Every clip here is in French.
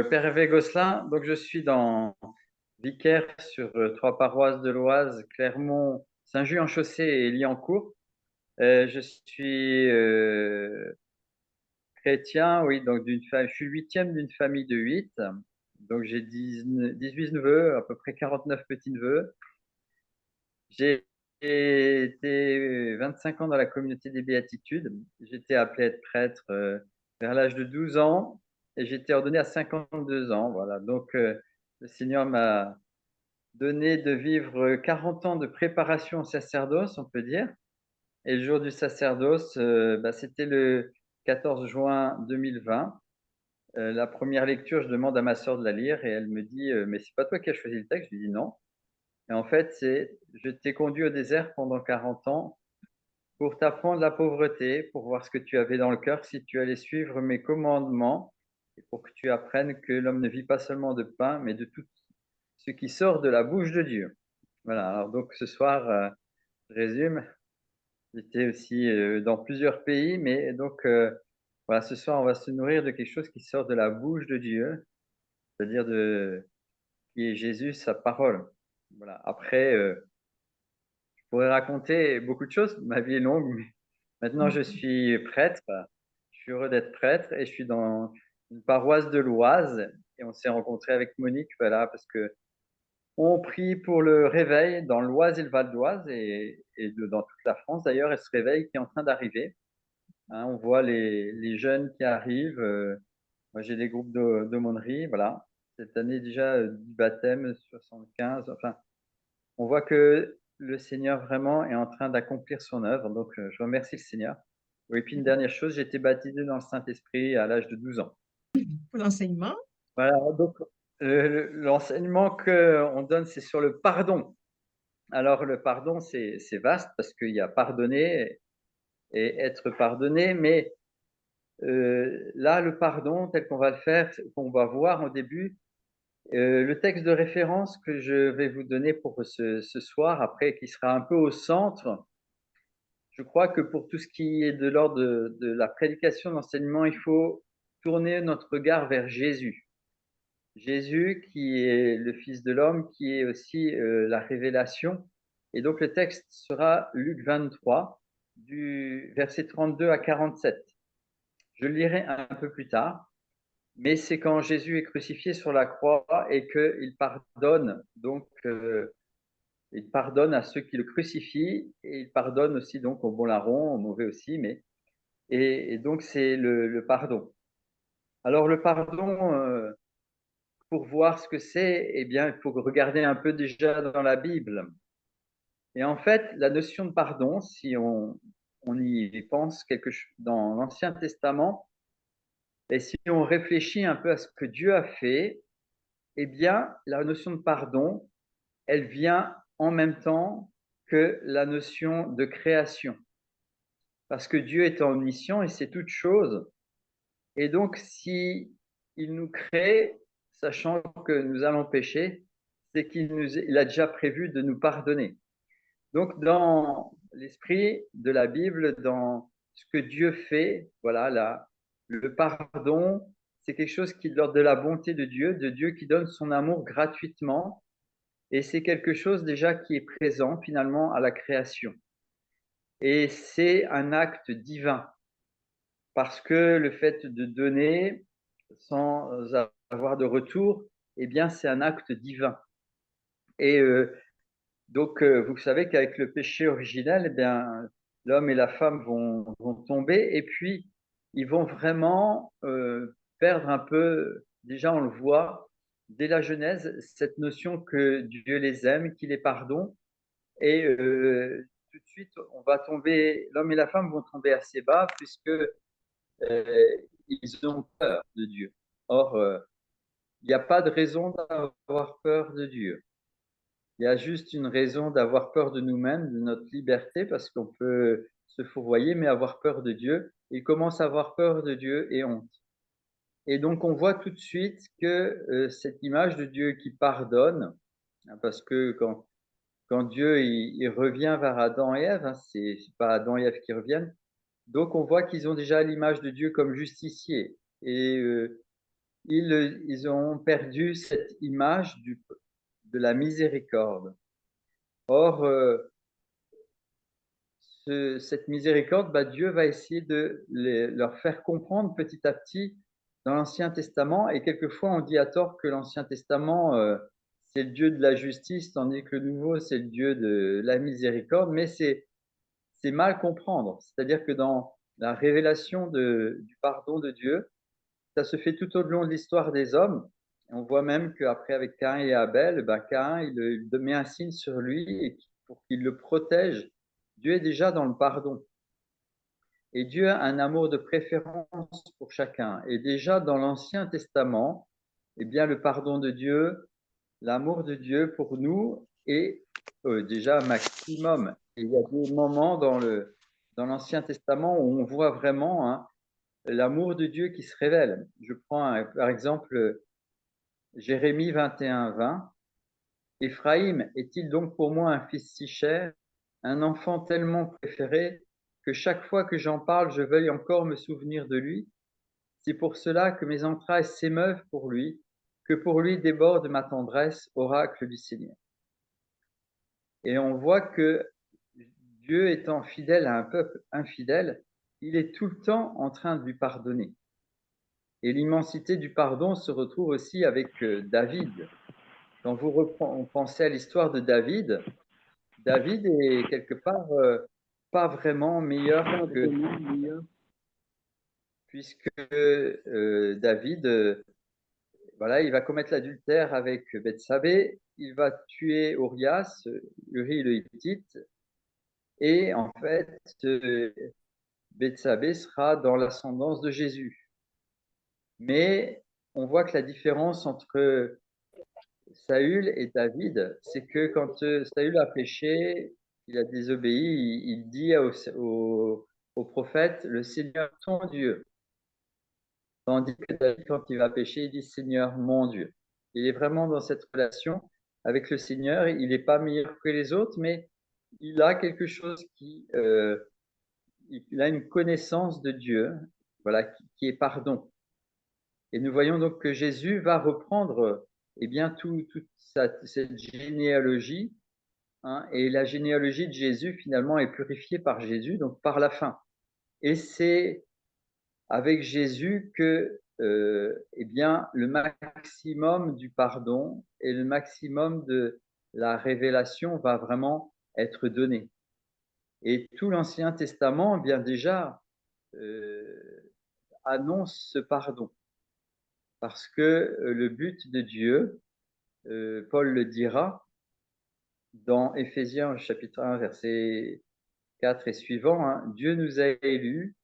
Père Hervé Gosselin, donc je suis vicaire sur trois paroisses de l'Oise, Clermont, Saint-Just-en-Chaussée et Liancourt. Je suis chrétien, oui, donc je suis huitième d'une famille de huit. Donc j'ai 18 neveux, à peu près 49 petits-neveux. J'ai été 25 ans dans la communauté des Béatitudes. J'étais appelé à être prêtre vers l'âge de 12 ans et j'ai été ordonné à 52 ans. Voilà, donc le Seigneur m'a donné de vivre 40 ans de préparation au sacerdoce, on peut dire. Et le jour du sacerdoce, c'était le 14 juin 2020. La première lecture, je demande à ma sœur de la lire et elle me dit mais c'est pas toi qui as choisi le texte? Je lui dis non. Et en fait, c'est je t'ai conduit au désert pendant 40 ans pour t'apprendre la pauvreté, pour voir ce que tu avais dans le cœur, si tu allais suivre mes commandements, et pour que tu apprennes que l'homme ne vit pas seulement de pain, mais de tout ce qui sort de la bouche de Dieu. Voilà, alors donc ce soir, je résume, j'étais aussi dans plusieurs pays, mais donc voilà, ce soir, on va se nourrir de quelque chose qui sort de la bouche de Dieu, c'est-à-dire qui est Jésus, sa parole. Voilà. Après, je pourrais raconter beaucoup de choses, ma vie est longue, mais maintenant je suis prêtre, je suis heureux d'être prêtre et je suis dans une paroisse de l'Oise et on s'est rencontré avec Monique, voilà, parce que on prie pour le réveil dans l'Oise et le Val d'Oise dans toute la France d'ailleurs, et ce réveil qui est en train d'arriver. Hein, on voit les jeunes qui arrivent. Moi, j'ai des groupes d'aumônerie, voilà. Cette année déjà, du baptême, 75. Enfin, on voit que le Seigneur vraiment est en train d'accomplir son œuvre. Donc, je remercie le Seigneur. Oui, et puis une dernière chose, j'ai été baptisé dans le Saint-Esprit à l'âge de 12 ans. Pour l'enseignement. Voilà, donc l'enseignement qu'on donne, c'est sur le pardon. Alors, le pardon, c'est vaste parce qu'il y a pardonner et être pardonné, mais là, le pardon, tel qu'on va le faire, qu'on va voir au début, le texte de référence que je vais vous donner pour ce soir, après, qui sera un peu au centre, je crois que pour tout ce qui est de l'ordre de la prédication, de l'enseignement, il faut tourner notre regard vers Jésus. Jésus qui est le Fils de l'homme, qui est aussi la révélation. Et donc le texte sera Luc 23, du verset 32 à 47. Je le lirai un peu plus tard, mais c'est quand Jésus est crucifié sur la croix et qu'il pardonne, donc il pardonne à ceux qui le crucifient et il pardonne aussi donc aux bons larrons, aux mauvais aussi, mais et donc c'est le pardon. Alors le pardon, pour voir ce que c'est, eh bien, il faut regarder un peu déjà dans la Bible. Et en fait, la notion de pardon, si on y pense dans l'Ancien Testament, et si on réfléchit un peu à ce que Dieu a fait, eh bien, la notion de pardon, elle vient en même temps que la notion de création. Parce que Dieu est omniscient et c'est toute chose. Et donc, si il nous crée, sachant que nous allons pécher, c'est il a déjà prévu de nous pardonner. Donc, dans l'esprit de la Bible, dans ce que Dieu fait, voilà, le pardon, c'est quelque chose qui est de l'ordre de la bonté de Dieu qui donne son amour gratuitement. Et c'est quelque chose déjà qui est présent finalement à la création. Et c'est un acte divin, parce que le fait de donner sans avoir de retour, eh bien, c'est un acte divin. Et donc, vous savez qu'avec le péché originel, eh bien, l'homme et la femme vont tomber et puis ils vont vraiment perdre un peu, déjà on le voit dès la Genèse, cette notion que Dieu les aime, qu'il les pardonne. Et tout de suite, l'homme et la femme vont tomber assez bas puisque ils ont peur de Dieu. Or, il n'y a pas de raison d'avoir peur de Dieu. Il y a juste une raison d'avoir peur de nous-mêmes, de notre liberté, parce qu'on peut se fourvoyer, mais avoir peur de Dieu. Il commence à avoir peur de Dieu et honte. Et donc, on voit tout de suite que cette image de Dieu qui pardonne, hein, parce que quand Dieu il revient vers Adam et Ève, hein, c'est pas Adam et Ève qui reviennent. Donc on voit qu'ils ont déjà l'image de Dieu comme justicier. Et ils ont perdu cette image de la miséricorde. Or, cette miséricorde, Dieu va essayer de leur faire comprendre petit à petit dans l'Ancien Testament. Et quelquefois, on dit à tort que l'Ancien Testament, c'est le Dieu de la justice, tandis que le Nouveau, c'est le Dieu de la miséricorde. Mais c'est mal comprendre. C'est-à-dire que dans la révélation du pardon de Dieu, ça se fait tout au long de l'histoire des hommes. On voit même qu'après, avec Caïn et Abel, Caïn, il met un signe sur lui et pour qu'il le protège. Dieu est déjà dans le pardon. Et Dieu a un amour de préférence pour chacun. Et déjà dans l'Ancien Testament, eh bien, le pardon de Dieu, l'amour de Dieu pour nous est déjà maximum. Et il y a des moments dans l'Ancien Testament où on voit vraiment l'amour de Dieu qui se révèle. Je prends par exemple Jérémie 21, 20. Éphraïm est-il donc pour moi un fils si cher, un enfant tellement préféré, que chaque fois que j'en parle, je veuille encore me souvenir de lui? C'est pour cela que mes entrailles s'émeuvent pour lui, que pour lui déborde ma tendresse, oracle du Seigneur. Et on voit que Dieu étant fidèle à un peuple infidèle, il est tout le temps en train de lui pardonner. Et l'immensité du pardon se retrouve aussi avec David. Quand vous pensez à l'histoire de David, David est quelque part pas vraiment meilleur que puisque David, voilà, il va commettre l'adultère avec Bethsabée, il va tuer Urias, Uri le Hittite, et en fait, Bethsabée sera dans l'ascendance de Jésus. Mais on voit que la différence entre Saül et David, c'est que quand Saül a péché, il a désobéi, il dit au prophète, le Seigneur ton Dieu. Tandis que David, quand il va pécher, il dit Seigneur mon Dieu. Il est vraiment dans cette relation avec le Seigneur. Il n'est pas meilleur que les autres, mais il a quelque chose il a une connaissance de Dieu, voilà, qui est pardon. Et nous voyons donc que Jésus va reprendre bien toute cette généalogie, et la généalogie de Jésus finalement est purifiée par Jésus, donc par la fin. Et c'est avec Jésus que bien le maximum du pardon et le maximum de la révélation va vraiment être donné. Et tout l'Ancien Testament, bien déjà, annonce ce pardon. Parce que le but de Dieu, Paul le dira dans Éphésiens chapitre 1, verset 4 et suivant, Dieu nous a élus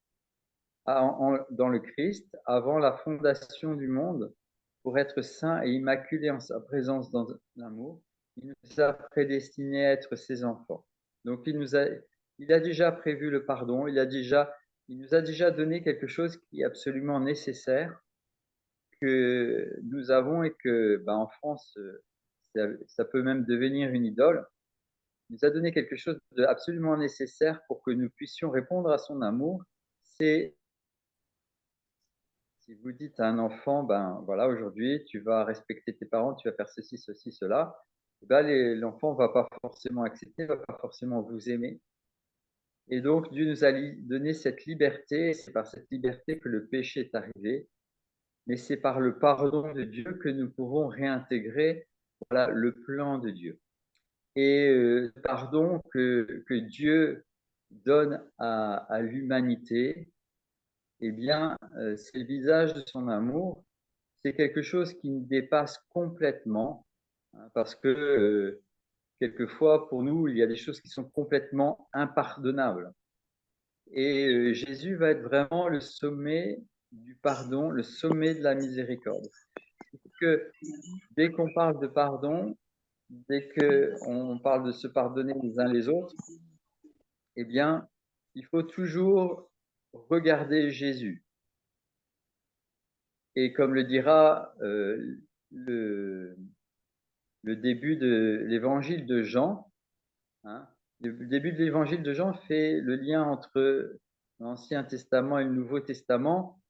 dans le Christ avant la fondation du monde pour être saints et immaculés en sa présence dans l'amour. Il nous a prédestinés à être ses enfants. Donc il a déjà prévu le pardon, il nous a déjà donné quelque chose qui est absolument nécessaire, que nous avons et que en France, ça peut même devenir une idole. Il nous a donné quelque chose d'absolument nécessaire pour que nous puissions répondre à son amour. C'est si vous dites à un enfant, voilà, aujourd'hui, tu vas respecter tes parents, tu vas faire ceci, ceci, cela, l'enfant ne va pas forcément accepter, ne va pas forcément vous aimer. Et donc, Dieu nous a donné cette liberté, c'est par cette liberté que le péché est arrivé, mais c'est par le pardon de Dieu que nous pouvons réintégrer, voilà, le plan de Dieu. Et le pardon que Dieu donne à l'humanité, bien, c'est le visage de son amour. C'est quelque chose qui nous dépasse complètement, parce que quelquefois, pour nous, il y a des choses qui sont complètement impardonnables. Et Jésus va être vraiment le sommet du pardon, le sommet de la miséricorde. Parce que dès qu'on parle de pardon, dès qu'on parle de se pardonner les uns les autres, bien, il faut toujours regarder Jésus. Et comme le dira le début de l'évangile de Jean, le début de l'évangile de Jean fait le lien entre l'Ancien Testament et le Nouveau Testament.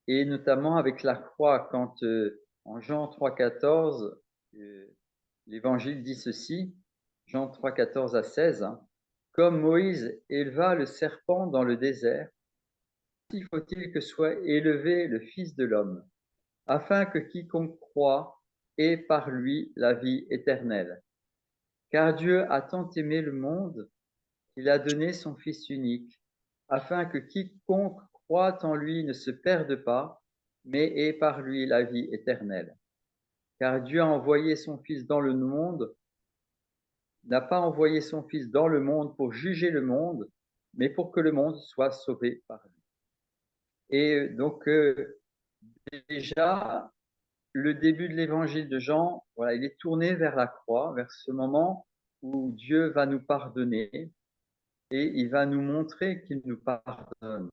et notamment avec la croix quand, en Jean 3,14, l'Évangile dit ceci, Jean 3,14 à 16, hein: «Comme Moïse éleva le serpent dans le désert, ainsi faut-il que soit élevé le Fils de l'homme, afin que quiconque croit ait par lui la vie éternelle. Car Dieu a tant aimé le monde qu'il a donné son Fils unique, afin que quiconque croit en lui ne se perde pas, mais ait par lui la vie éternelle. Car Dieu a envoyé son Fils dans le monde, n'a pas envoyé son Fils dans le monde pour juger le monde, mais pour que le monde soit sauvé par lui.» Et donc, déjà, le début de l'évangile de Jean, voilà, il est tourné vers la croix, vers ce moment où Dieu va nous pardonner et il va nous montrer qu'il nous pardonne.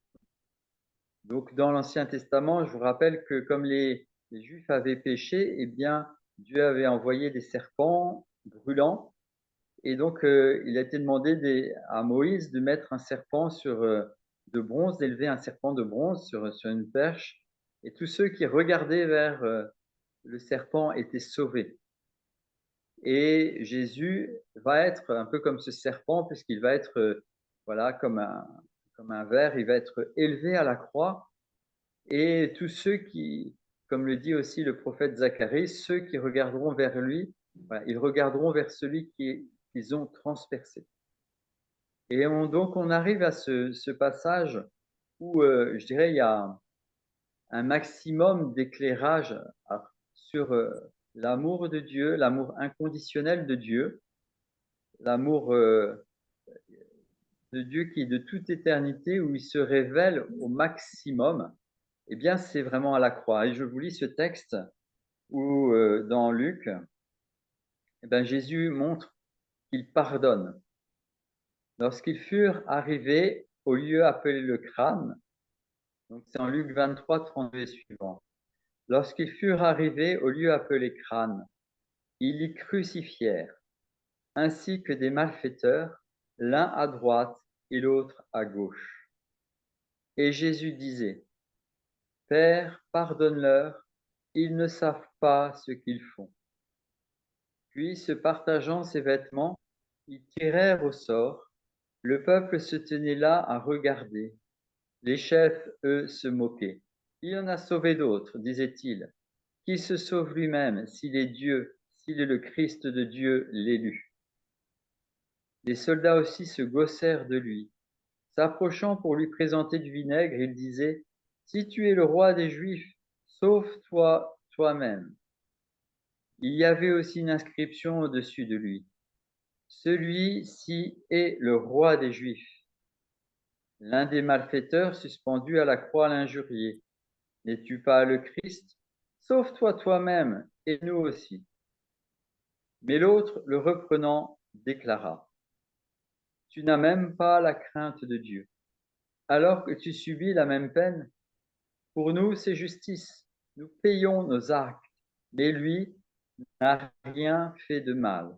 Donc, dans l'Ancien Testament, je vous rappelle que comme les Juifs avaient péché, eh bien, Dieu avait envoyé des serpents brûlants. Et donc, il a été demandé à Moïse de mettre un serpent de bronze, d'élever un serpent de bronze sur une perche. Et tous ceux qui regardaient vers le serpent étaient sauvés. Et Jésus va être un peu comme ce serpent, puisqu'il va être voilà, comme un ver, il va être élevé à la croix. Et tous ceux qui, comme le dit aussi le prophète Zacharie, ceux qui regarderont vers lui, voilà, ils regarderont vers celui qu'ils ont transpercé. Et donc on arrive à ce passage où je dirais il y a un maximum d'éclairage sur l'amour de Dieu, l'amour inconditionnel de Dieu, l'amour de Dieu qui est de toute éternité, où il se révèle au maximum. Eh bien, c'est vraiment à la croix. Et je vous lis ce texte où, dans Luc, eh bien, Jésus montre qu'il pardonne. Lorsqu'ils furent arrivés au lieu appelé le crâne, donc c'est en Luc 23, 32 et suivant. Lorsqu'ils furent arrivés au lieu appelé crâne, ils y crucifièrent, ainsi que des malfaiteurs, l'un à droite et l'autre à gauche. Et Jésus disait: Père, pardonne-leur, ils ne savent pas ce qu'ils font. Puis, se partageant ses vêtements, ils tirèrent au sort. Le peuple se tenait là à regarder. Les chefs, eux, se moquaient. Il en a sauvé d'autres, disaient-ils. Qu'il se sauve lui-même, s'il est Dieu, s'il est le Christ de Dieu, l'élu. Les soldats aussi se gaussèrent de lui. S'approchant pour lui présenter du vinaigre, ils disaient: Si tu es le roi des Juifs, sauve-toi toi-même. Il y avait aussi une inscription au-dessus de lui: Celui-ci est le roi des Juifs. L'un des malfaiteurs suspendu à la croix l'injuriait: N'es-tu pas le Christ? Sauve-toi toi-même et nous aussi. Mais l'autre, le reprenant, déclara: Tu n'as même pas la crainte de Dieu, alors que tu subis la même peine. Pour nous, c'est justice. Nous payons nos actes, mais lui n'a rien fait de mal.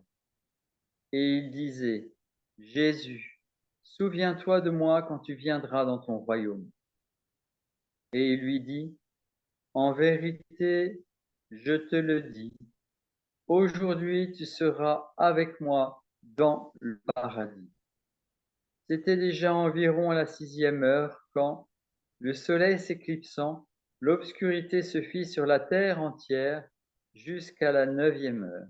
Et il disait: Jésus, souviens-toi de moi quand tu viendras dans ton royaume. Et il lui dit: En vérité, je te le dis, aujourd'hui tu seras avec moi dans le paradis. C'était déjà environ à la 6e heure quand, le soleil s'éclipsant, l'obscurité se fit sur la terre entière jusqu'à la 9e heure.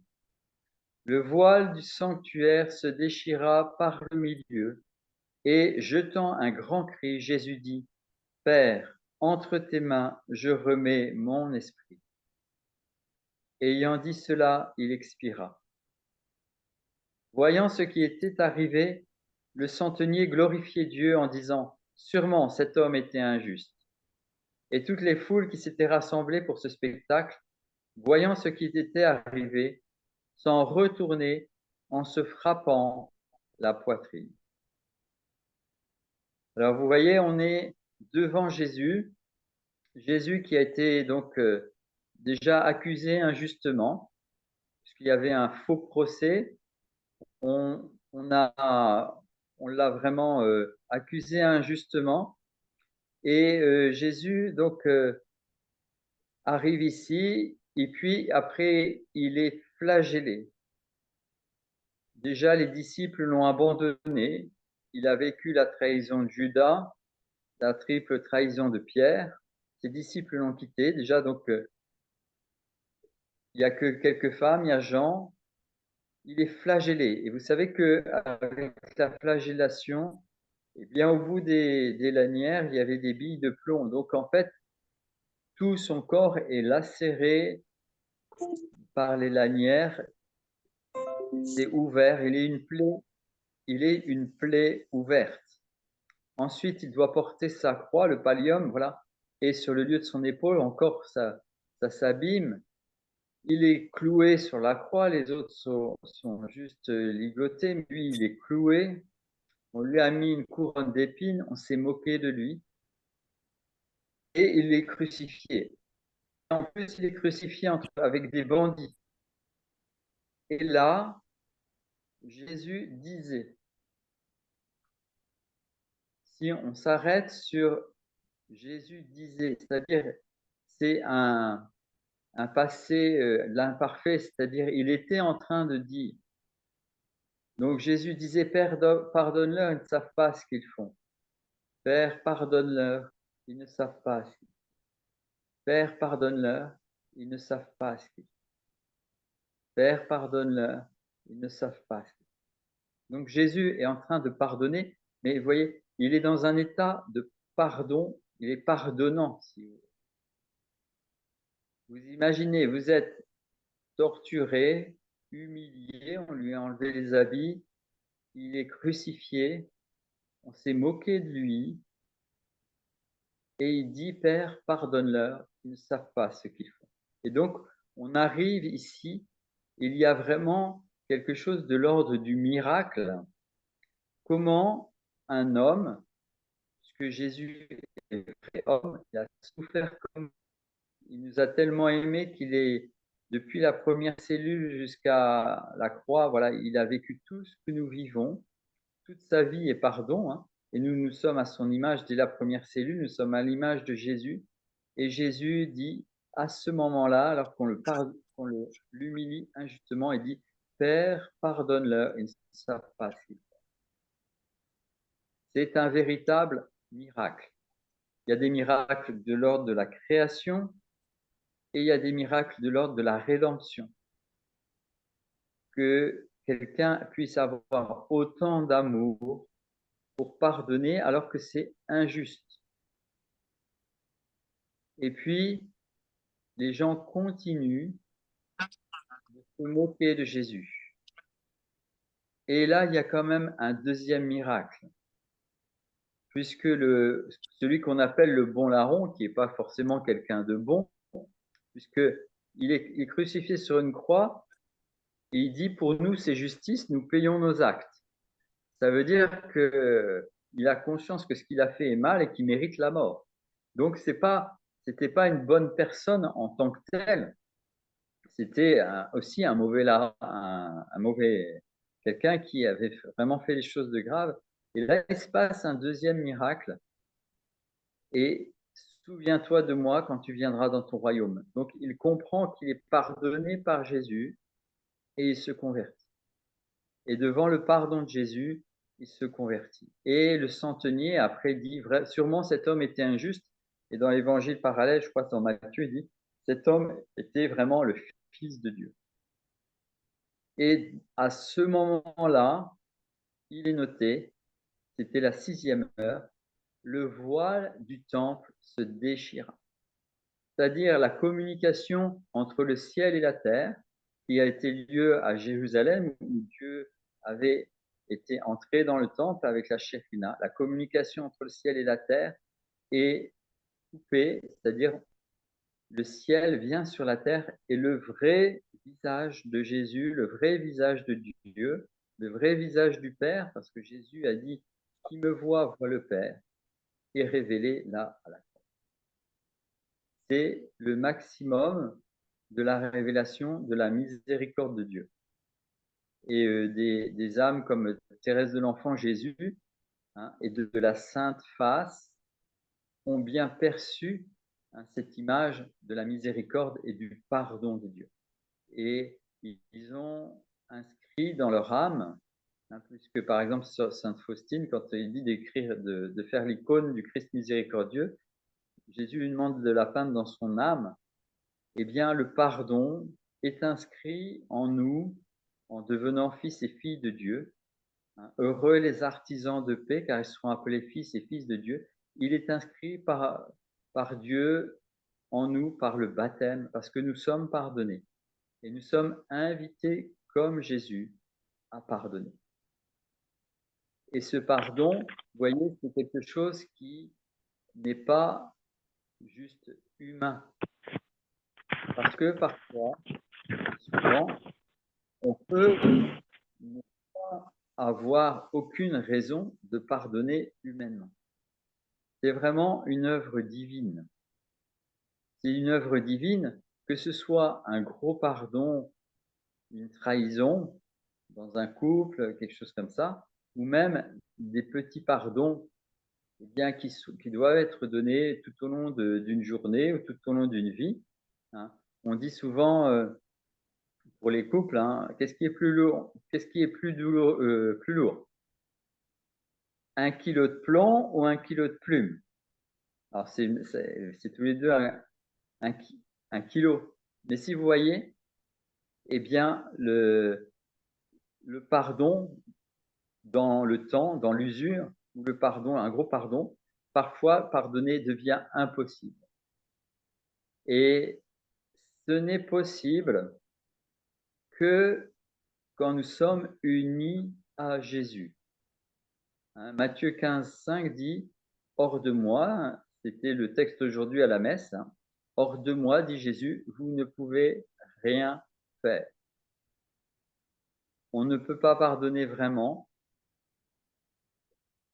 Le voile du sanctuaire se déchira par le milieu, et jetant un grand cri, Jésus dit: Père, entre tes mains, je remets mon esprit. Ayant dit cela, il expira. Voyant ce qui était arrivé, le centenier glorifiait Dieu en disant: Sûrement cet homme était injuste. Et toutes les foules qui s'étaient rassemblées pour ce spectacle, voyant ce qui était arrivé, s'en retournaient en se frappant la poitrine. Alors vous voyez, on est devant Jésus, Jésus qui a été donc déjà accusé injustement, puisqu'il y avait un faux procès. On, on on l'a vraiment accusé injustement. Et Jésus donc arrive ici et puis après il est flagellé. Déjà les disciples l'ont abandonné, il a vécu la trahison de Judas, la triple trahison de Pierre. Ses disciples l'ont quitté déjà, donc il y a que quelques femmes, il y a Jean, il est flagellé. Et vous savez qu'avec la flagellation, eh bien, au bout des lanières, il y avait des billes de plomb. Donc, en fait, tout son corps est lacéré par les lanières, c'est ouvert, il est une plaie ouverte. Ensuite, il doit porter sa croix, le pallium, voilà, et sur le lieu de son épaule, encore, ça s'abîme. Il est cloué sur la croix, les autres sont juste ligotés, mais lui, il est cloué. On lui a mis une couronne d'épines, on s'est moqué de lui, et il est crucifié. En plus, il est crucifié avec des bandits. Et là, Jésus disait, si on s'arrête sur Jésus disait, c'est-à-dire c'est un passé, l'imparfait, c'est-à-dire il était en train de dire. Donc Jésus disait, Père, pardonne-leur, ils ne savent pas ce qu'ils font. Père, pardonne-leur, ils ne savent pas ce qu'ils font. Père, pardonne-leur, ils ne savent pas ce qu'ils font. Père, pardonne-leur, ils ne savent pas ce qu'ils font. Donc Jésus est en train de pardonner, mais vous voyez, il est dans un état de pardon, il est pardonnant, si vous voulez. Vous imaginez, vous êtes torturé, humilié, on lui a enlevé les habits, il est crucifié, on s'est moqué de lui, et il dit, Père, pardonne-leur, ils ne savent pas ce qu'ils font. Et donc, on arrive ici, il y a vraiment quelque chose de l'ordre du miracle. Comment un homme, puisque Jésus est vrai homme, il a souffert comme il nous a tellement aimés qu'il est, depuis la première cellule jusqu'à la croix, voilà, il a vécu tout ce que nous vivons. Toute sa vie est pardon, hein, et nous sommes à son image dès la première cellule, nous sommes à l'image de Jésus. Et Jésus dit, à ce moment-là, alors qu'on l'humilie injustement, il dit, Père, pardonne-leur, ils ne savent pas ce qu'ils font. C'est un véritable miracle. Il y a des miracles de l'ordre de la création et il y a des miracles de l'ordre de la rédemption. Que quelqu'un puisse avoir autant d'amour pour pardonner alors que c'est injuste. Et puis, les gens continuent de se moquer de Jésus. Et là, il y a quand même un deuxième miracle, puisque celui qu'on appelle le bon larron, qui n'est pas forcément quelqu'un de bon, puisqu'il est crucifié sur une croix, et il dit, pour nous, c'est justice, nous payons nos actes. Ça veut dire qu'il a conscience que ce qu'il a fait est mal et qu'il mérite la mort. Donc, c'était pas une bonne personne en tant que telle, c'était aussi un mauvais quelqu'un qui avait vraiment fait les choses de grave. Et là, il se passe un deuxième miracle. Et souviens-toi de moi quand tu viendras dans ton royaume. Donc, il comprend qu'il est pardonné par Jésus et il se convertit. Et devant le pardon de Jésus, il se convertit. Et le centenier, après, dit, sûrement cet homme était injuste. Et dans l'évangile parallèle, je crois, dans Matthieu, il dit, cet homme était vraiment le Fils de Dieu. Et à ce moment-là, il est noté, c'était la 6e heure, le voile du temple se déchira. C'est-à-dire la communication entre le ciel et la terre qui a été lieu à Jérusalem où Dieu avait été entré dans le temple avec la Shekhina. La communication entre le ciel et la terre est coupée, c'est-à-dire le ciel vient sur la terre et le vrai visage de Jésus, le vrai visage de Dieu, le vrai visage du Père, parce que Jésus a dit, qui me voit, voit le Père, est révélé là à la croix. C'est le maximum de la révélation de la miséricorde de Dieu. Et des âmes comme Thérèse de l'Enfant Jésus, hein, et de la Sainte Face ont bien perçu, hein, cette image de la miséricorde et du pardon de Dieu. Et ils ont inscrit dans leur âme, hein, puisque par exemple Sainte Faustine, quand il dit d'écrire, de faire l'icône du Christ miséricordieux, Jésus lui demande de la peindre dans son âme. Eh bien, le pardon est inscrit en nous en devenant fils et filles de Dieu. Heureux les artisans de paix, car ils seront appelés fils et filles de Dieu. Il est inscrit par Dieu en nous par le baptême, parce que nous sommes pardonnés. Et nous sommes invités, comme Jésus, à pardonner. Et ce pardon, vous voyez, c'est quelque chose qui n'est pas juste humain. Parce que parfois, souvent, on peut ne pas avoir aucune raison de pardonner humainement. C'est vraiment une œuvre divine. C'est une œuvre divine, que ce soit un gros pardon, une trahison dans un couple, quelque chose comme ça, ou même des petits pardons eh bien, qui doivent être donnés tout au long d'une journée ou tout au long d'une vie. Hein. On dit souvent pour les couples, hein, qu'est-ce qui est plus lourd, qu'est-ce qui est plus lourd, 1 kilo de plomb ou 1 kilo de plume? Alors c'est tous les deux un, un kilo. Mais si vous voyez, eh bien le pardon dans le temps, dans l'usure, ou le pardon, un gros pardon, parfois pardonner devient impossible. Et ce n'est possible que quand nous sommes unis à Jésus. Hein, Matthieu 15, 5 dit « Hors de moi », c'était le texte aujourd'hui à la messe, hein, « Hors de moi, dit Jésus, vous ne pouvez rien faire ». On ne peut pas pardonner vraiment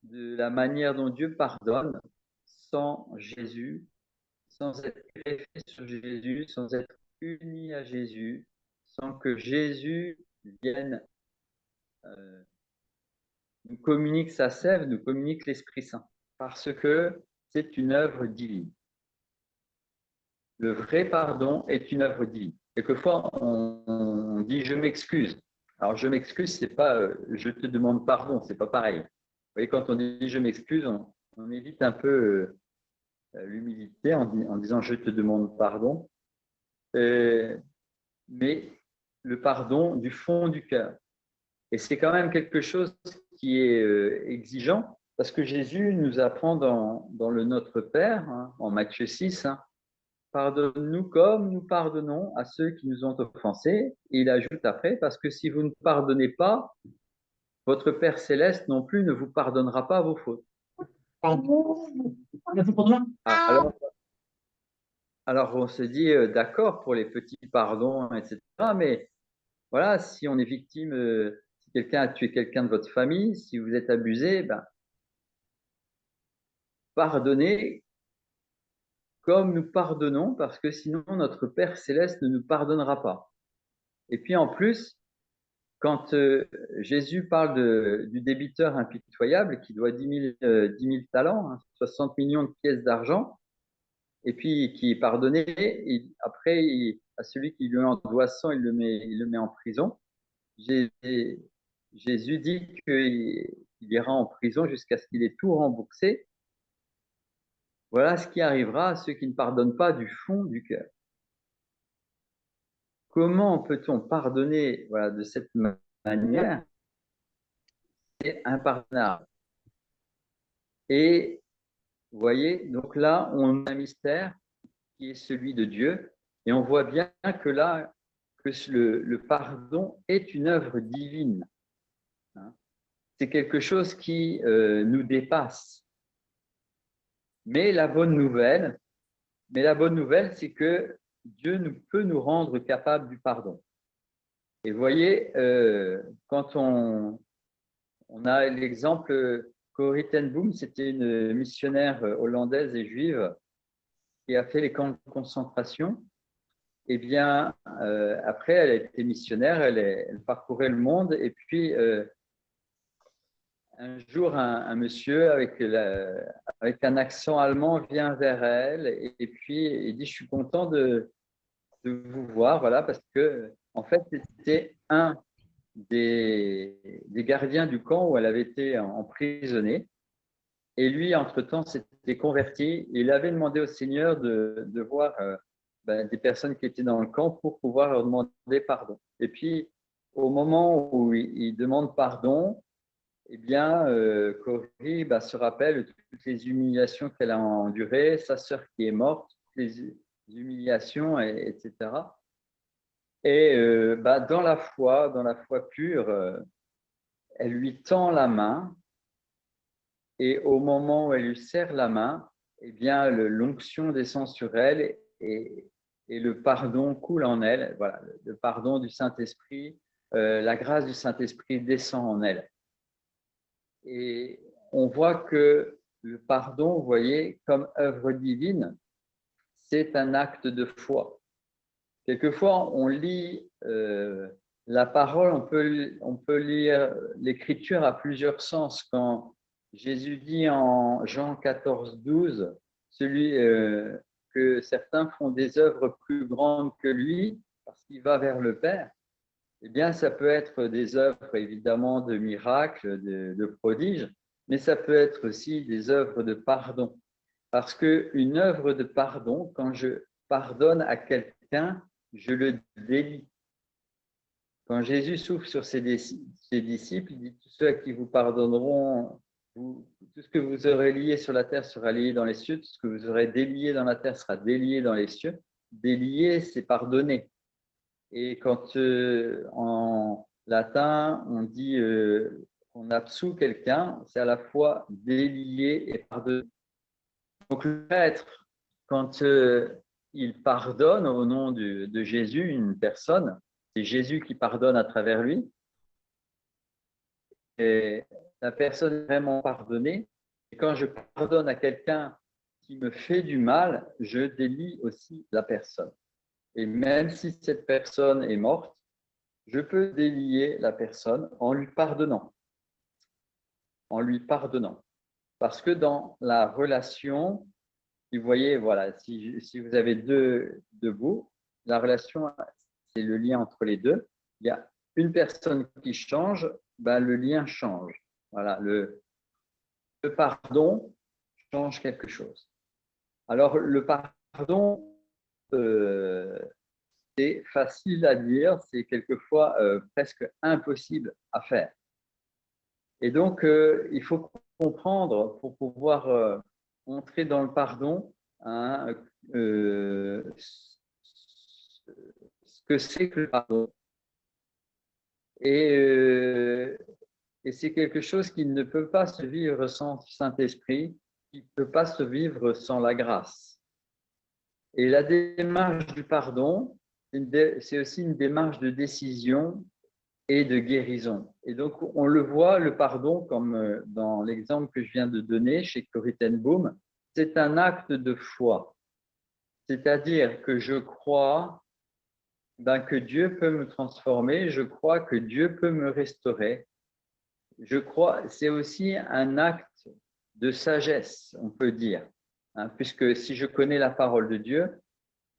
de la manière dont Dieu pardonne sans Jésus, sans être greffé sur Jésus, sans être uni à Jésus, sans que Jésus vienne nous communique sa sève, nous communique l'Esprit Saint, parce que c'est une œuvre divine. Le vrai pardon est une œuvre divine. Quelquefois, on dit je m'excuse. Alors, je m'excuse, c'est pas je te demande pardon, c'est pas pareil. Vous voyez, quand on dit je m'excuse, on évite un peu l'humilité en disant je te demande pardon. Mais le pardon du fond du cœur. Et c'est quand même quelque chose qui est exigeant, parce que Jésus nous apprend dans le Notre Père, hein, en Matthieu 6, hein, pardonne-nous comme nous pardonnons à ceux qui nous ont offensés. Et il ajoute après, parce que si vous ne pardonnez pas, votre Père céleste non plus ne vous pardonnera pas vos fautes. Alors on se dit, d'accord pour les petits pardons, etc. Mais voilà, si on est victime, si quelqu'un a tué quelqu'un de votre famille, si vous êtes abusé, ben, pardonnez comme nous pardonnons, parce que sinon notre Père céleste ne nous pardonnera pas. Et puis en plus, quand Jésus parle du débiteur impitoyable qui doit 10 000 talents, hein, 60 millions de pièces d'argent, et puis qui est pardonné, après, à celui qui lui en doit 100, il le met en prison. Jésus dit qu'il ira en prison jusqu'à ce qu'il ait tout remboursé. Voilà ce qui arrivera à ceux qui ne pardonnent pas du fond du cœur. Comment peut-on pardonner de cette manière? C'est impardonnable. Et vous voyez, donc là, on a un mystère qui est celui de Dieu, et on voit bien que là, que le pardon est une œuvre divine. C'est quelque chose qui nous dépasse. Mais la bonne nouvelle, c'est que Dieu peut nous rendre capables du pardon. Et vous voyez, quand on a l'exemple, Corrie ten Boom, c'était une missionnaire hollandaise et juive qui a fait les camps de concentration. Eh bien, après, elle a été missionnaire, elle parcourait le monde et puis un jour, un monsieur avec un accent allemand vient vers elle et puis il dit, je suis content de vous voir, voilà, parce que en fait, c'était un des gardiens du camp où elle avait été emprisonnée. Et lui, entre-temps, s'était converti. Il avait demandé au Seigneur de voir des personnes qui étaient dans le camp pour pouvoir leur demander pardon. Et puis, au moment où il demande pardon, eh bien, Corrie se rappelle de toutes les humiliations qu'elle a endurées, sa sœur qui est morte, toutes les humiliations, etc. Et dans la foi pure, elle lui tend la main et au moment où elle lui serre la main, eh bien, l'onction descend sur elle et le pardon coule en elle. Voilà, le pardon du Saint-Esprit, la grâce du Saint-Esprit descend en elle. Et on voit que le pardon, vous voyez, comme œuvre divine, c'est un acte de foi. Quelquefois, on lit la parole, on peut lire l'écriture à plusieurs sens. Quand Jésus dit en Jean 14, 12, celui que certains font des œuvres plus grandes que lui parce qu'il va vers le Père, eh bien, ça peut être des œuvres évidemment de miracles, de prodiges, mais ça peut être aussi des œuvres de pardon. Parce qu'une œuvre de pardon, quand je pardonne à quelqu'un, je le délie. Quand Jésus souffle sur ses disciples, il dit, tous ceux à qui vous pardonneront, tout ce que vous aurez lié sur la terre sera lié dans les cieux, tout ce que vous aurez délié dans la terre sera délié dans les cieux. Délier, c'est pardonner. Et quand en latin, on dit qu'on absout quelqu'un, c'est à la fois délier et pardonner. Donc le prêtre, quand il pardonne au nom de Jésus une personne, c'est Jésus qui pardonne à travers lui, et la personne est vraiment pardonnée. Et quand je pardonne à quelqu'un qui me fait du mal, je délie aussi la personne. Et même si cette personne est morte, je peux délier la personne en lui pardonnant. En lui pardonnant. Parce que dans la relation, vous voyez, voilà, si vous avez deux bouts, la relation, c'est le lien entre les deux. Il y a une personne qui change, le lien change. Voilà, le pardon change quelque chose. Alors, le pardon, c'est facile à dire, c'est quelquefois presque impossible à faire. Et donc, il faut comprendre pour pouvoir entrer dans le pardon hein, ce que c'est que le pardon. Et c'est quelque chose qui ne peut pas se vivre sans Saint-Esprit, qui ne peut pas se vivre sans la grâce. Et la démarche du pardon, c'est aussi une démarche de décision et de guérison. Et donc, on le voit, le pardon, comme dans l'exemple que je viens de donner chez Corrie ten Boom, c'est un acte de foi. C'est-à-dire que je crois que Dieu peut me transformer, je crois que Dieu peut me restaurer. Je crois, c'est aussi un acte de sagesse, on peut dire, hein, puisque si je connais la parole de Dieu,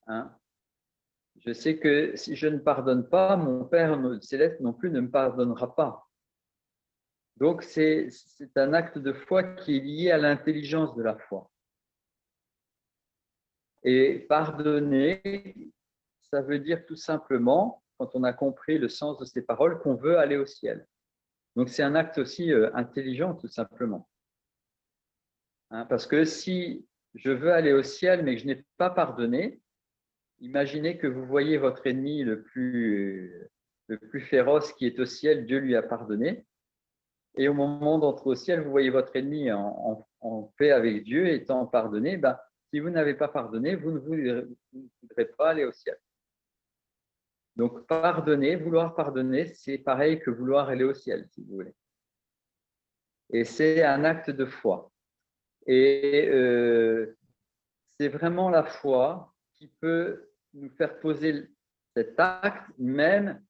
hein, je sais que si je ne pardonne pas, mon Père céleste non plus ne me pardonnera pas. Donc, c'est un acte de foi qui est lié à l'intelligence de la foi. Et pardonner, ça veut dire tout simplement, quand on a compris le sens de ces paroles, qu'on veut aller au ciel. Donc, c'est un acte aussi intelligent, tout simplement. Hein, parce que si je veux aller au ciel, mais que je n'ai pas pardonné, imaginez que vous voyez votre ennemi le plus féroce qui est au ciel, Dieu lui a pardonné. Et au moment d'entrer au ciel, vous voyez votre ennemi en paix avec Dieu, étant pardonné. Si vous n'avez pas pardonné, vous ne voudrez pas aller au ciel. Donc, pardonner, vouloir pardonner, c'est pareil que vouloir aller au ciel, si vous voulez. Et c'est un acte de foi. Et c'est vraiment la foi qui peut nous faire poser cet acte, même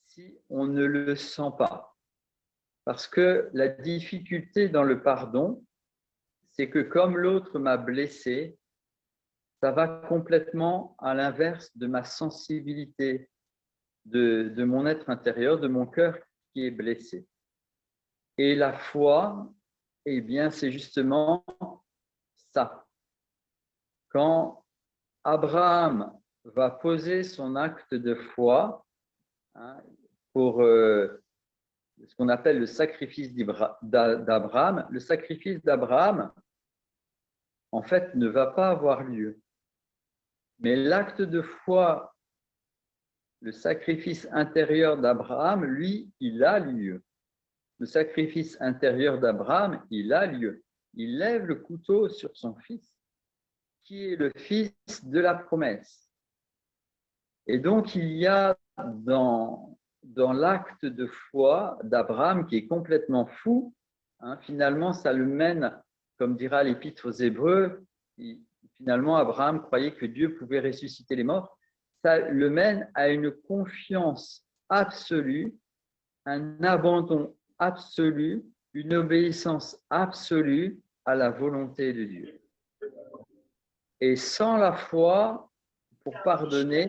si on ne le sent pas. Parce que la difficulté dans le pardon, c'est que comme l'autre m'a blessé, ça va complètement à l'inverse de ma sensibilité, de mon être intérieur, de mon cœur qui est blessé. Et la foi, eh bien, c'est justement ça. Quand Abraham va poser son acte de foi pour ce qu'on appelle le sacrifice d'Abraham, le sacrifice d'Abraham, en fait, ne va pas avoir lieu. Mais l'acte de foi, le sacrifice intérieur d'Abraham, lui, il a lieu. Le sacrifice intérieur d'Abraham, il a lieu. Il lève le couteau sur son fils, qui est le fils de la promesse. Et donc, il y a dans l'acte de foi d'Abraham, qui est complètement fou, finalement, ça le mène, comme dira l'Épître aux Hébreux, finalement, Abraham croyait que Dieu pouvait ressusciter les morts. Ça le mène à une confiance absolue, un abandon absolu, une obéissance absolue à la volonté de Dieu. Et sans la foi, pour pardonner,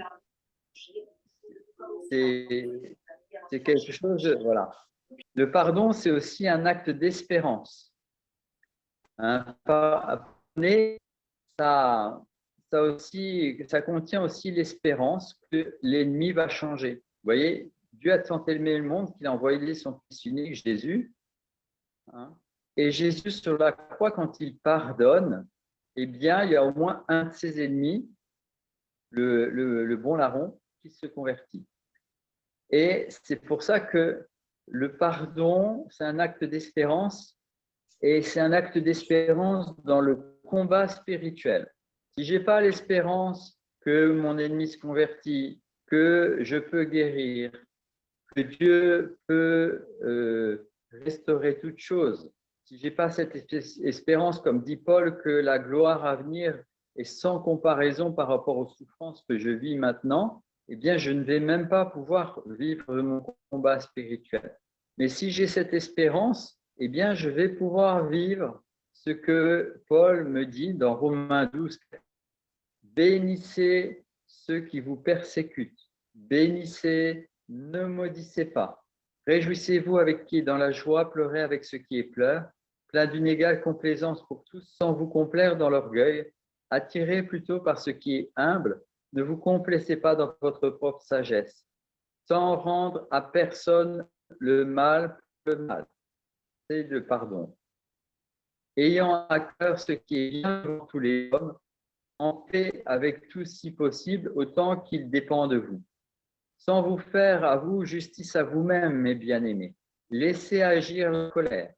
c'est quelque chose, voilà. Le pardon, c'est aussi un acte d'espérance. Pardonner, ça contient aussi l'espérance que l'ennemi va changer. Vous voyez, Dieu a tant aimé le monde qu'il a envoyé son Fils unique, Jésus. Et Jésus, sur la croix, quand il pardonne, eh bien, il y a au moins un de ses ennemis, le bon larron, qui se convertit. Et c'est pour ça que le pardon, c'est un acte d'espérance, et c'est un acte d'espérance dans le combat spirituel. Si je n'ai pas l'espérance que mon ennemi se convertit, que je peux guérir, que Dieu peut restaurer toute chose, si je n'ai pas cette espérance, comme dit Paul, que la gloire à venir est sans comparaison par rapport aux souffrances que je vis maintenant, eh bien, je ne vais même pas pouvoir vivre mon combat spirituel. Mais si j'ai cette espérance, eh bien, je vais pouvoir vivre ce que Paul me dit dans Romains 12. Bénissez ceux qui vous persécutent. Bénissez, ne maudissez pas. Réjouissez-vous avec qui est dans la joie, pleurez avec ceux qui pleurent. Plein d'une égale complaisance pour tous, sans vous complaire dans l'orgueil. Attirez plutôt par ce qui est humble. Ne vous complaisez pas dans votre propre sagesse. Sans rendre à personne le mal pour le mal. C'est le pardon. Ayant à cœur ce qui est bien pour tous les hommes, en paix avec tous si possible, autant qu'il dépend de vous. Sans vous faire à vous justice à vous-même, mes bien-aimés. Laissez agir la colère,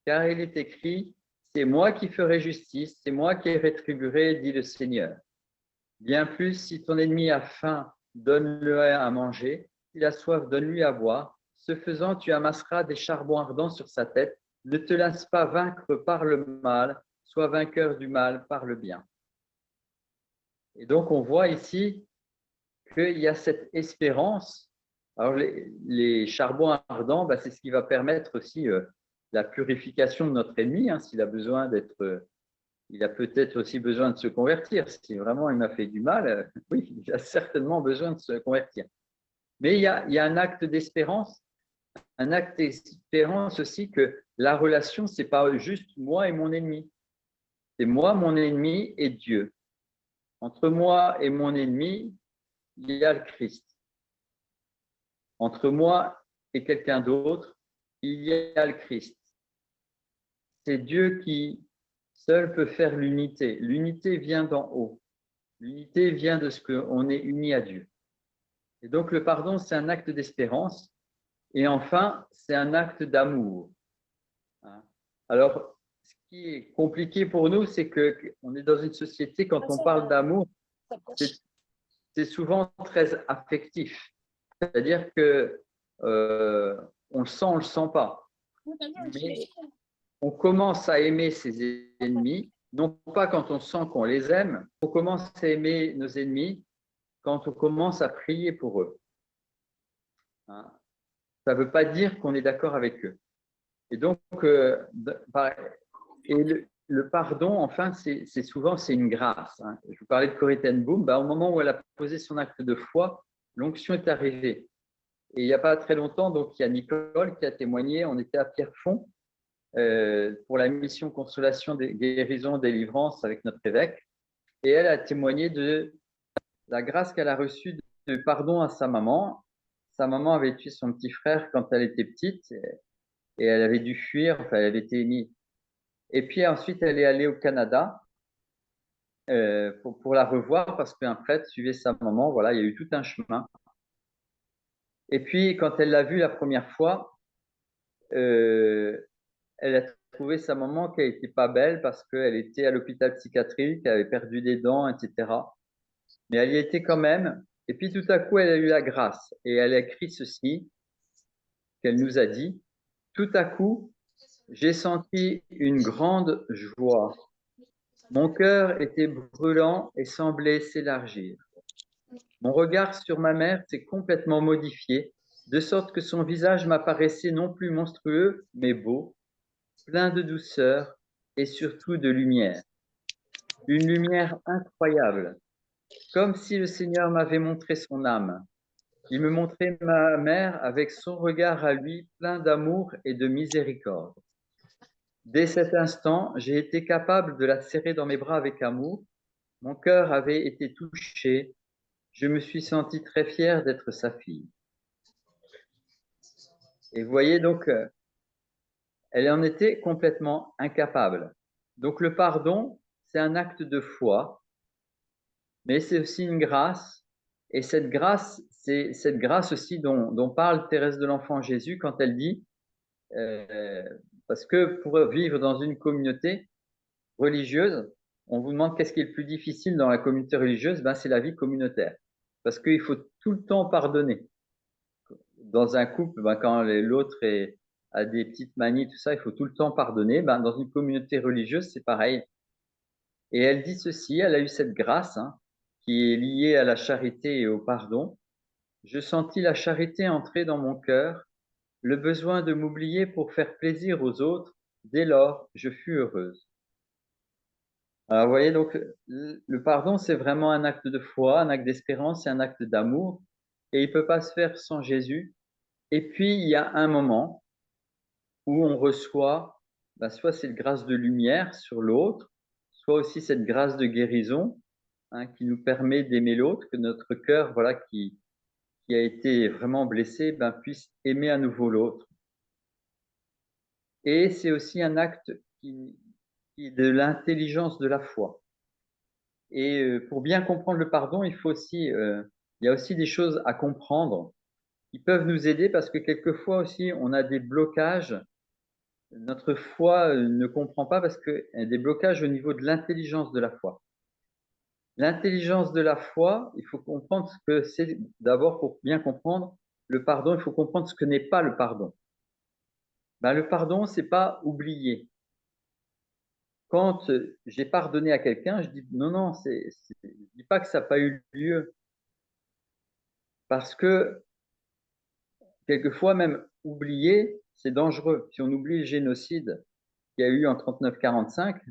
car il est écrit, c'est moi qui ferai justice, c'est moi qui rétribuerai, dit le Seigneur. Bien plus, si ton ennemi a faim, donne-le à manger, s'il a soif, donne-lui à boire. Ce faisant, tu amasseras des charbons ardents sur sa tête. Ne te laisse pas vaincre par le mal, sois vainqueur du mal par le bien. Et donc, on voit ici qu'il y a cette espérance. Alors, les charbons ardents, c'est ce qui va permettre aussi la purification de notre ennemi, s'il a besoin d'être... il a peut-être aussi besoin de se convertir. Si vraiment il m'a fait du mal, oui, il a certainement besoin de se convertir. Mais il y a un acte d'espérance aussi que la relation, ce n'est pas juste moi et mon ennemi. C'est moi, mon ennemi et Dieu. Entre moi et mon ennemi, il y a le Christ. Entre moi et quelqu'un d'autre, il y a le Christ. C'est Dieu qui seul peut faire l'unité. L'unité vient d'en haut. L'unité vient de ce qu'on est uni à Dieu. Et donc le pardon, c'est un acte d'espérance. Et enfin, c'est un acte d'amour. Alors, ce qui est compliqué pour nous, c'est qu'on est dans une société, quand on parle d'amour, c'est souvent très affectif. C'est-à-dire que on le sent, on ne le sent pas. Mais on commence à aimer ses ennemis, non pas quand on sent qu'on les aime, on commence à aimer nos ennemis quand on commence à prier pour eux. Ça ne veut pas dire qu'on est d'accord avec eux. Et donc, le pardon, enfin, c'est souvent c'est une grâce. Hein. Je vous parlais de Corrie ten Boom. Au moment où elle a posé son acte de foi, l'onction est arrivée. Et il n'y a pas très longtemps, donc il y a Nicole qui a témoigné. On était à Pierrefonds pour la mission Consolation, guérison, délivrance avec notre évêque. Et elle a témoigné de la grâce qu'elle a reçue de pardon à sa maman. Sa maman avait tué son petit frère quand elle était petite et elle avait dû fuir. Enfin, elle avait été mise. Et puis ensuite, elle est allée au Canada pour la revoir parce qu'un prêtre suivait sa maman. Voilà, il y a eu tout un chemin. Et puis, quand elle l'a vue la première fois, euh, elle a trouvé sa maman qui n'était pas belle parce qu'elle était à l'hôpital psychiatrique, elle avait perdu des dents, etc. Mais elle y était quand même. Et puis tout à coup, elle a eu la grâce et elle a écrit ceci qu'elle nous a dit. Tout à coup, j'ai senti une grande joie. Mon cœur était brûlant et semblait s'élargir. Mon regard sur ma mère s'est complètement modifié, de sorte que son visage m'apparaissait non plus monstrueux, mais beau, plein de douceur et surtout de lumière. Une lumière incroyable, comme si le Seigneur m'avait montré son âme. Il me montrait ma mère avec son regard à lui, plein d'amour et de miséricorde. Dès cet instant, j'ai été capable de la serrer dans mes bras avec amour. Mon cœur avait été touché. Je me suis senti très fier d'être sa fille. Et vous voyez donc, elle en était complètement incapable. Donc le pardon, c'est un acte de foi, mais c'est aussi une grâce. Et cette grâce, c'est cette grâce aussi dont parle Thérèse de l'Enfant Jésus quand elle dit, parce que pour vivre dans une communauté religieuse, on vous demande qu'est-ce qui est le plus difficile dans la communauté religieuse, c'est la vie communautaire. Parce qu'il faut tout le temps pardonner. Dans un couple, quand l'autre a des petites manies, tout ça, il faut tout le temps pardonner. Dans une communauté religieuse, c'est pareil. Et elle dit ceci, elle a eu cette grâce qui est liée à la charité et au pardon. Je sentis la charité entrer dans mon cœur, le besoin de m'oublier pour faire plaisir aux autres. Dès lors, je fus heureuse. Alors, vous voyez, donc, le pardon, c'est vraiment un acte de foi, un acte d'espérance, c'est un acte d'amour. Et il ne peut pas se faire sans Jésus. Et puis, il y a un moment où on reçoit, soit cette grâce de lumière sur l'autre, soit aussi cette grâce de guérison qui nous permet d'aimer l'autre, que notre cœur, voilà, qui a été vraiment blessé, puisse aimer à nouveau l'autre. Et c'est aussi un acte qui est de l'intelligence de la foi. Et pour bien comprendre le pardon, il y a aussi des choses à comprendre qui peuvent nous aider parce que quelquefois aussi, on a des blocages. Notre foi ne comprend pas parce qu'il y a des blocages au niveau de l'intelligence de la foi. L'intelligence de la foi, il faut comprendre ce que c'est. D'abord, pour bien comprendre le pardon, il faut comprendre ce que n'est pas le pardon. Le pardon, c'est pas oublier. Quand j'ai pardonné à quelqu'un, je dis non, non, je dis pas que ça n'a pas eu lieu. Parce que quelquefois, même oublier, c'est dangereux. Si on oublie le génocide qu'il y a eu en 39-45,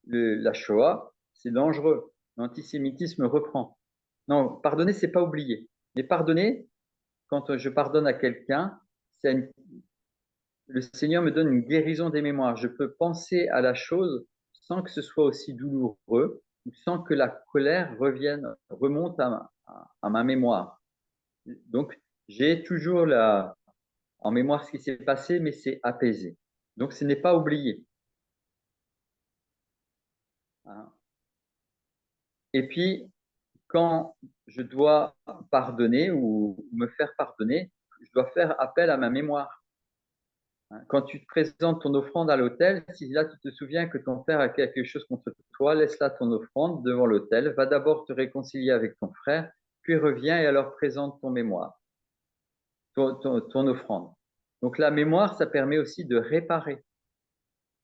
la Shoah, c'est dangereux. L'antisémitisme reprend. Non, pardonner, c'est pas oublier. Mais pardonner, quand je pardonne à quelqu'un, le Seigneur me donne une guérison des mémoires. Je peux penser à la chose sans que ce soit aussi douloureux, sans que la colère remonte à ma mémoire. Donc, j'ai toujours en mémoire ce qui s'est passé, mais c'est apaisé. Donc, ce n'est pas oublié. Et puis, quand je dois pardonner ou me faire pardonner, je dois faire appel à ma mémoire. Quand tu te présentes ton offrande à l'autel, si là tu te souviens que ton frère a quelque chose contre toi, laisse là ton offrande devant l'autel, va d'abord te réconcilier avec ton frère, puis reviens et alors présente ton mémoire, ton offrande. Donc la mémoire, ça permet aussi de réparer.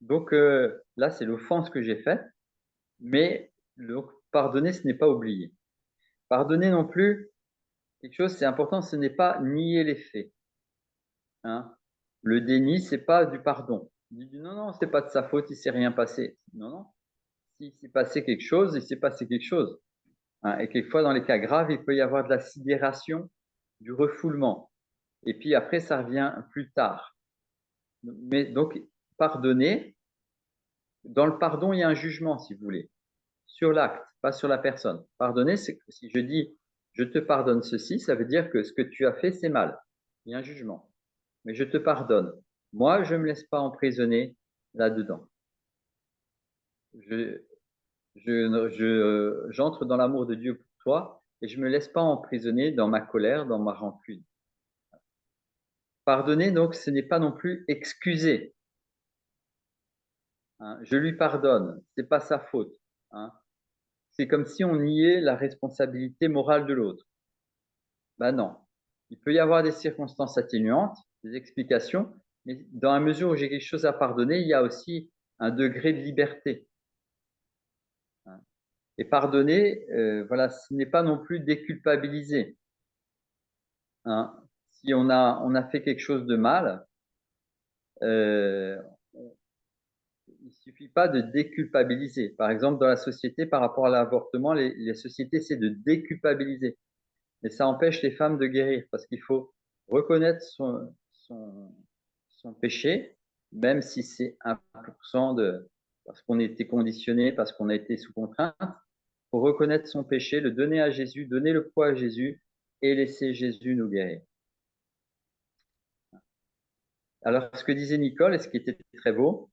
Donc là, c'est l'offense que j'ai faite, mais donc, pardonner, ce n'est pas oublier. Pardonner non plus, quelque chose, c'est important, ce n'est pas nier les faits. Hein. Le déni, c'est pas du pardon. Il dit non, non, c'est pas de sa faute, il s'est rien passé. Non, non. S'il s'est passé quelque chose, il s'est passé quelque chose. Hein. Et quelquefois, dans les cas graves, il peut y avoir de la sidération, du refoulement. Et puis après, ça revient plus tard. Mais donc, pardonner, dans le pardon, il y a un jugement, si vous voulez, sur l'acte, pas sur la personne. Pardonner, c'est que si je dis je te pardonne ceci, ça veut dire que ce que tu as fait, c'est mal. Il y a un jugement. Mais je te pardonne. Moi, je ne me laisse pas emprisonner là-dedans. Je, j'entre dans l'amour de Dieu pour toi et je ne me laisse pas emprisonner dans ma colère, dans ma rancune. Pardonner, donc, ce n'est pas non plus excuser. Hein. Je lui pardonne, ce n'est pas sa faute. Hein. C'est comme si on niait la responsabilité morale de l'autre. Ben non. Il peut y avoir des circonstances atténuantes, des explications, mais dans la mesure où j'ai quelque chose à pardonner, il y a aussi un degré de liberté. Hein. Et pardonner, voilà, ce n'est pas non plus déculpabiliser. Hein. Si on a fait quelque chose de mal, euh, il ne suffit pas de déculpabiliser. Par exemple, dans la société, par rapport à l'avortement, les sociétés, c'est de déculpabiliser. Mais ça empêche les femmes de guérir parce qu'il faut reconnaître son péché, même si c'est 1% parce qu'on a été conditionné, parce qu'on a été sous contrainte. Il faut reconnaître son péché, le donner à Jésus, donner le poids à Jésus et laisser Jésus nous guérir. Alors, ce que disait Nicole, et ce qui était très beau,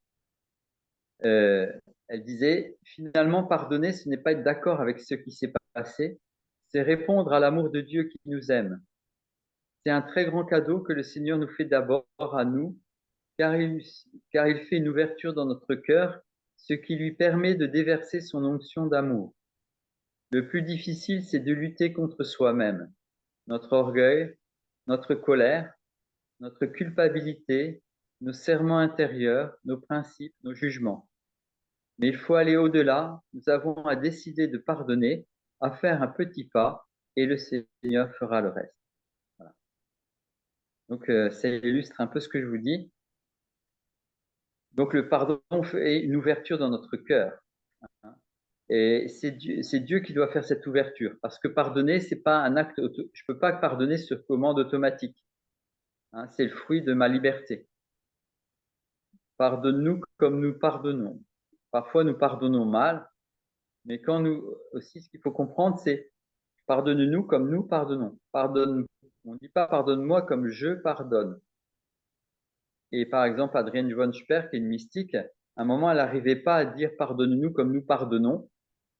euh, elle disait, finalement, pardonner, ce n'est pas être d'accord avec ce qui s'est passé, c'est répondre à l'amour de Dieu qui nous aime. C'est un très grand cadeau que le Seigneur nous fait d'abord à nous, car il fait une ouverture dans notre cœur, ce qui lui permet de déverser son onction d'amour. Le plus difficile, c'est de lutter contre soi-même, notre orgueil, notre colère, notre culpabilité, nos serments intérieurs, nos principes, nos jugements. Mais il faut aller au-delà. Nous avons à décider de pardonner, à faire un petit pas, et le Seigneur fera le reste. Voilà. Donc, ça illustre un peu ce que je vous dis. Donc, le pardon est une ouverture dans notre cœur. Hein. Et c'est Dieu qui doit faire cette ouverture. Parce que pardonner, c'est pas un acte, je peux pas pardonner sur commande automatique. Hein, c'est le fruit de ma liberté. Pardonne-nous comme nous pardonnons. Parfois, nous pardonnons mal, mais quand nous aussi, ce qu'il faut comprendre, c'est pardonne-nous comme nous pardonnons. Pardonne. On ne dit pas pardonne-moi comme je pardonne. Et par exemple, Adrienne von Sperr, qui est une mystique, à un moment, elle n'arrivait pas à dire pardonne-nous comme nous pardonnons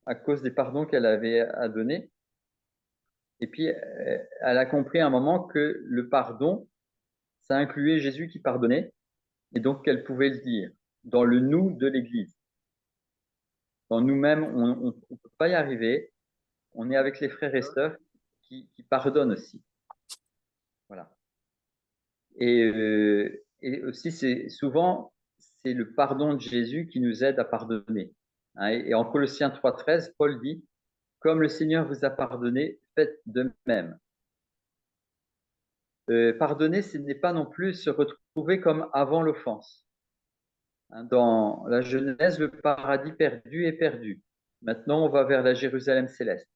à cause des pardons qu'elle avait à donner. Et puis, elle a compris à un moment que le pardon, ça incluait Jésus qui pardonnait, et donc qu'elle pouvait le dire dans le nous de l'Église. Dans nous-mêmes, on ne peut pas y arriver. On est avec les frères et sœurs qui pardonnent aussi. Voilà. Et aussi, c'est souvent, c'est le pardon de Jésus qui nous aide à pardonner. Hein. Et en Colossiens 3,13, Paul dit, comme le Seigneur vous a pardonné, faites de même. Pardonner, ce n'est pas non plus se retrouver comme avant l'offense. Hein. Dans la Genèse, le paradis perdu est perdu. Maintenant, on va vers la Jérusalem céleste.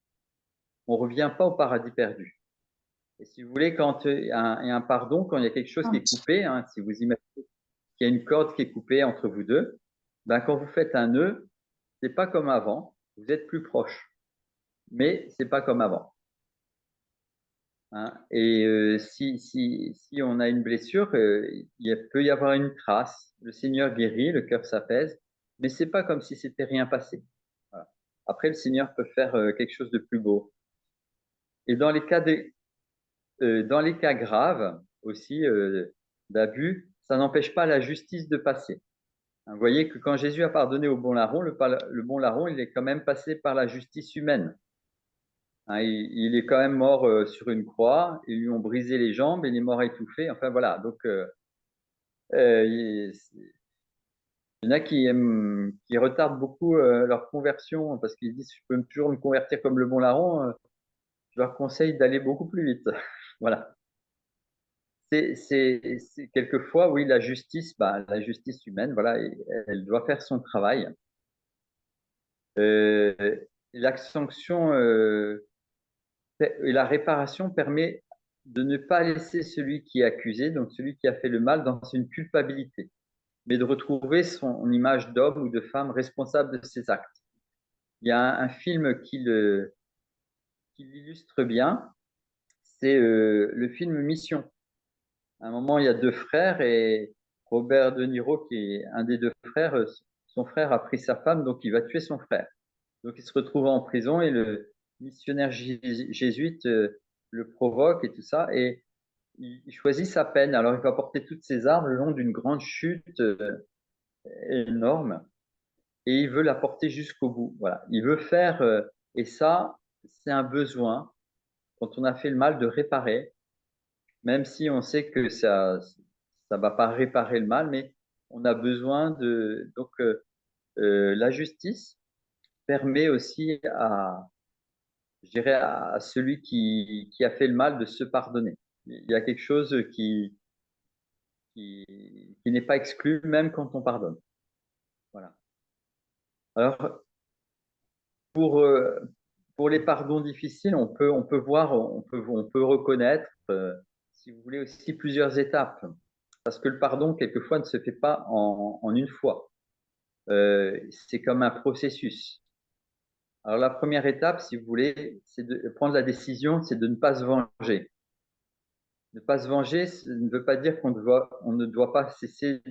On ne revient pas au paradis perdu. Et si vous voulez, quand il y a un pardon, quand il y a quelque chose qui est coupé, hein, si vous imaginez qu'il y a une corde qui est coupée entre vous deux, ben, quand vous faites un nœud, c'est pas comme avant, vous êtes plus proche, mais c'est pas comme avant. Hein. Et si on a une blessure, il peut y avoir une trace. Le Seigneur guérit, le cœur s'apaise, mais c'est pas comme si c'était rien passé. Voilà. Après, le Seigneur peut faire quelque chose de plus beau. Et dans les cas graves aussi d'abus, ça n'empêche pas la justice de passer. Vous voyez que quand Jésus a pardonné au bon larron, le bon larron, il est quand même passé par la justice humaine. Hein, il est quand même mort sur une croix, ils lui ont brisé les jambes, il est mort étouffé. Enfin voilà, donc il y en a qui retardent beaucoup leur conversion parce qu'ils disent je peux toujours me convertir comme le bon larron. Je leur conseille d'aller beaucoup plus vite. Voilà. quelquefois, oui, la justice humaine, voilà, elle doit faire son travail. La sanction et la réparation permet de ne pas laisser celui qui est accusé, donc celui qui a fait le mal, dans une culpabilité, mais de retrouver son image d'homme ou de femme responsable de ses actes. Il y a un film qui l'illustre bien, c'est le film Mission. À un moment, il y a deux frères et Robert De Niro, qui est un des deux frères, son frère a pris sa femme, donc il va tuer son frère. Donc il se retrouve en prison et le missionnaire jésuite le provoque et tout ça, et il choisit sa peine. Alors il va porter toutes ses armes le long d'une grande chute énorme et il veut la porter jusqu'au bout. Voilà, il veut faire, et ça, c'est un besoin quand on a fait le mal de réparer, même si on sait que ça va pas réparer le mal, mais on a besoin de. Donc la justice permet aussi je dirais, à celui qui a fait le mal de se pardonner. Il y a quelque chose qui n'est pas exclu même quand on pardonne. Voilà. Alors, pour, euh, pour les pardons difficiles, on peut voir, on peut reconnaître, si vous voulez, aussi plusieurs étapes. Parce que le pardon, quelquefois, ne se fait pas en une fois. C'est comme un processus. Alors, la première étape, si vous voulez, c'est de prendre la décision, c'est de ne pas se venger. Ne pas se venger, ça ne veut pas dire on ne doit pas cesser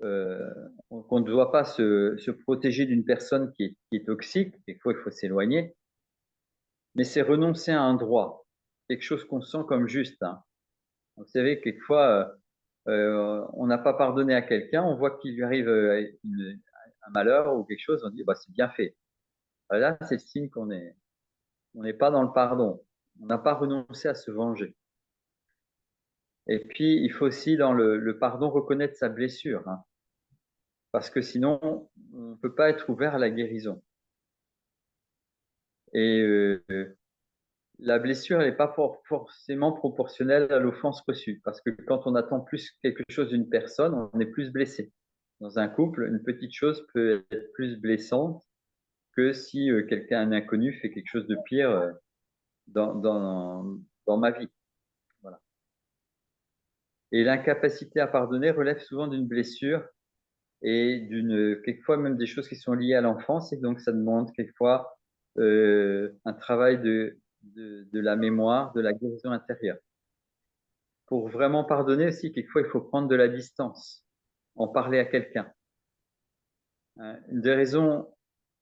euh, qu'on ne doit pas se protéger d'une personne qui est toxique. Des fois, il faut s'éloigner. Mais c'est renoncer à un droit, quelque chose qu'on sent comme juste, hein. Vous savez, quelquefois, on n'a pas pardonné à quelqu'un, on voit qu'il lui arrive un malheur ou quelque chose, on dit, bah, c'est bien fait. Là, c'est le signe on n'est pas dans le pardon. On n'a pas renoncé à se venger. Et puis, il faut aussi, dans le pardon, reconnaître sa blessure, hein, parce que sinon, on ne peut pas être ouvert à la guérison. Et la blessure n'est pas forcément proportionnelle à l'offense reçue, parce que quand on attend plus quelque chose d'une personne, on est plus blessé. Dans un couple, une petite chose peut être plus blessante que si quelqu'un, un inconnu, fait quelque chose de pire dans, dans, dans ma vie. Voilà. Et l'incapacité à pardonner relève souvent d'une blessure et quelquefois même des choses qui sont liées à l'enfance, et donc ça demande quelquefois un travail de la mémoire, de la guérison intérieure. Pour vraiment pardonner aussi, quelquefois il faut prendre de la distance, en parler à quelqu'un. Une des raisons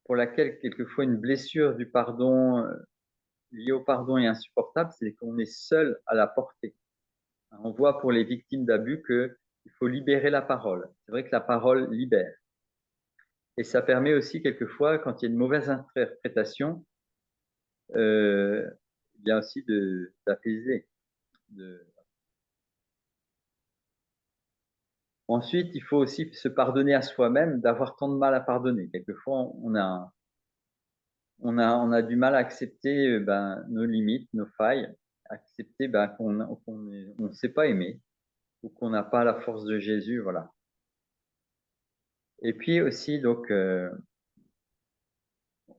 pour laquelle quelquefois une blessure du pardon, liée au pardon est insupportable, c'est qu'on est seul à la porter. On voit pour les victimes d'abus qu'il faut libérer la parole. C'est vrai que la parole libère. Et ça permet aussi quelquefois, quand il y a une mauvaise interprétation, bien aussi d'apaiser. Ensuite, il faut aussi se pardonner à soi-même d'avoir tant de mal à pardonner. Quelquefois, on a du mal à accepter nos limites, nos failles, accepter qu'on ne sait pas aimer ou qu'on n'a pas la force de Jésus, voilà. Et puis aussi, donc,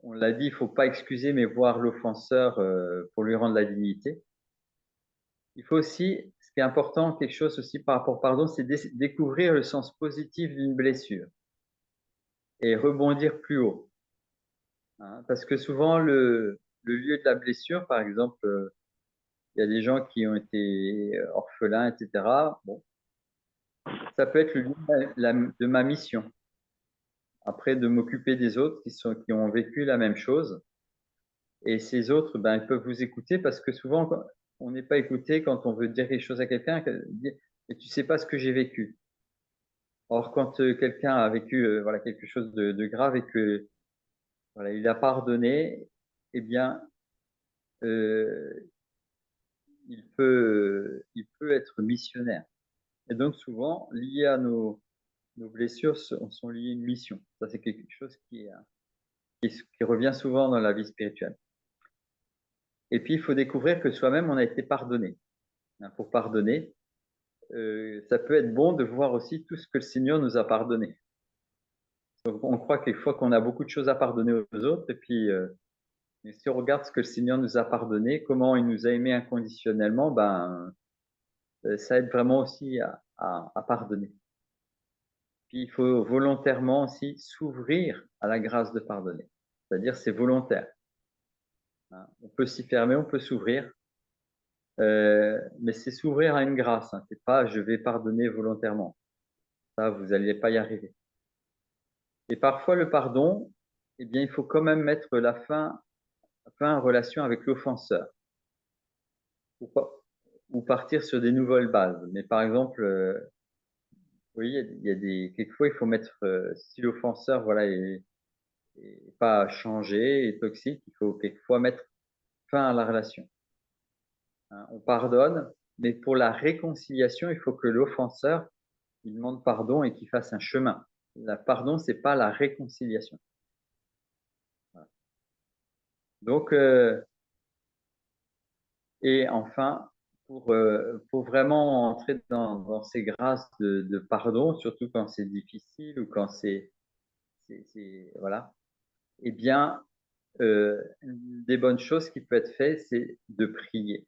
on l'a dit, il ne faut pas excuser, mais voir l'offenseur pour lui rendre la dignité. Il faut aussi, ce qui est important, quelque chose aussi par rapport au pardon, c'est découvrir le sens positif d'une blessure et rebondir plus haut, hein. Parce que souvent, le lieu de la blessure, par exemple, il y a des gens qui ont été orphelins, etc. Bon, ça peut être le lieu de ma mission. Après, de m'occuper des autres qui ont vécu la même chose. Et ces autres, ben, ils peuvent vous écouter parce que souvent, on n'est pas écouté quand on veut dire quelque chose à quelqu'un, et tu sais pas ce que j'ai vécu. Or, quand quelqu'un a vécu voilà, quelque chose de grave et que voilà, il a pardonné, eh bien, euh, il peut être missionnaire. Et donc, souvent, lié à nos blessures, sont liées à une mission. Ça, c'est quelque chose qui revient souvent dans la vie spirituelle. Et puis, il faut découvrir que soi-même, on a été pardonné. hein, pour pardonner, ça peut être bon de voir aussi tout ce que le Seigneur nous a pardonné. Donc, on croit quelquefois qu'on a beaucoup de choses à pardonner aux autres, et puis mais si on regarde ce que le Seigneur nous a pardonné, comment il nous a aimés inconditionnellement, ben, ça aide vraiment aussi à pardonner. Puis il faut volontairement aussi s'ouvrir à la grâce de pardonner. C'est-à-dire c'est volontaire, hein. On peut s'y fermer, on peut s'ouvrir, mais c'est s'ouvrir à une grâce, hein. C'est pas je vais pardonner volontairement. Ça, vous n'allez pas y arriver. Et parfois le pardon, eh bien, il faut quand même mettre fin en relation avec l'offenseur ou pas, ou partir sur des nouvelles bases. Mais par exemple, oui, il y a des quelquefois il faut mettre, si l'offenseur, voilà, est pas changé, est toxique, il faut quelquefois mettre fin à la relation, hein. On pardonne, mais pour la réconciliation, il faut que l'offenseur, il demande pardon et qu'il fasse un chemin. Le pardon, c'est pas la réconciliation. Voilà. Donc, et enfin, pour vraiment entrer dans ces grâces de pardon, surtout quand c'est difficile ou quand voilà, eh bien, une des bonnes choses qui peut être fait, c'est de prier.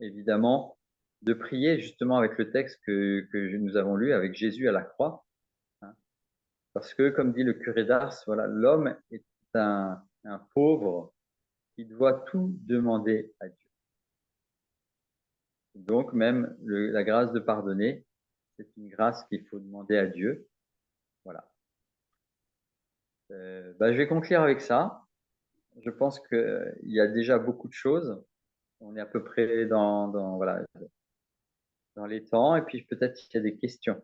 Évidemment, de prier justement avec le texte que nous avons lu avec Jésus à la croix, hein. Parce que, comme dit le curé d'Ars, voilà, l'homme est un pauvre qui doit tout demander à Dieu. Donc, même la grâce de pardonner, c'est une grâce qu'il faut demander à Dieu. Voilà. Bah, je vais conclure avec ça. Je pense qu'il y a déjà beaucoup de choses. On est à peu près voilà, dans les temps, et puis peut-être qu'il y a des questions.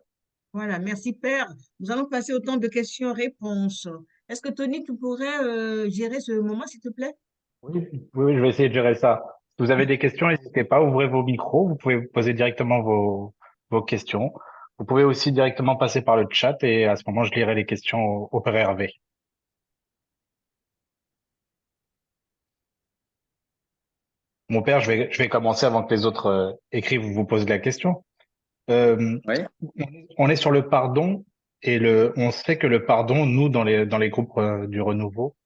Voilà, merci Père. Nous allons passer au temps de questions-réponses. Est-ce que Tony, tu pourrais gérer ce moment, s'il te plaît? Oui, oui, je vais essayer de gérer ça. Si vous avez des questions, n'hésitez pas, ouvrez vos micros, vous pouvez poser directement vos questions. Vous pouvez aussi directement passer par le chat et à ce moment, je lirai les questions au Père Hervé. Mon père, je vais commencer avant que les autres écrivent ou vous posent la question. Euh, Oui, on est sur le pardon et on sait que le pardon, nous, dans les groupes du renouveau,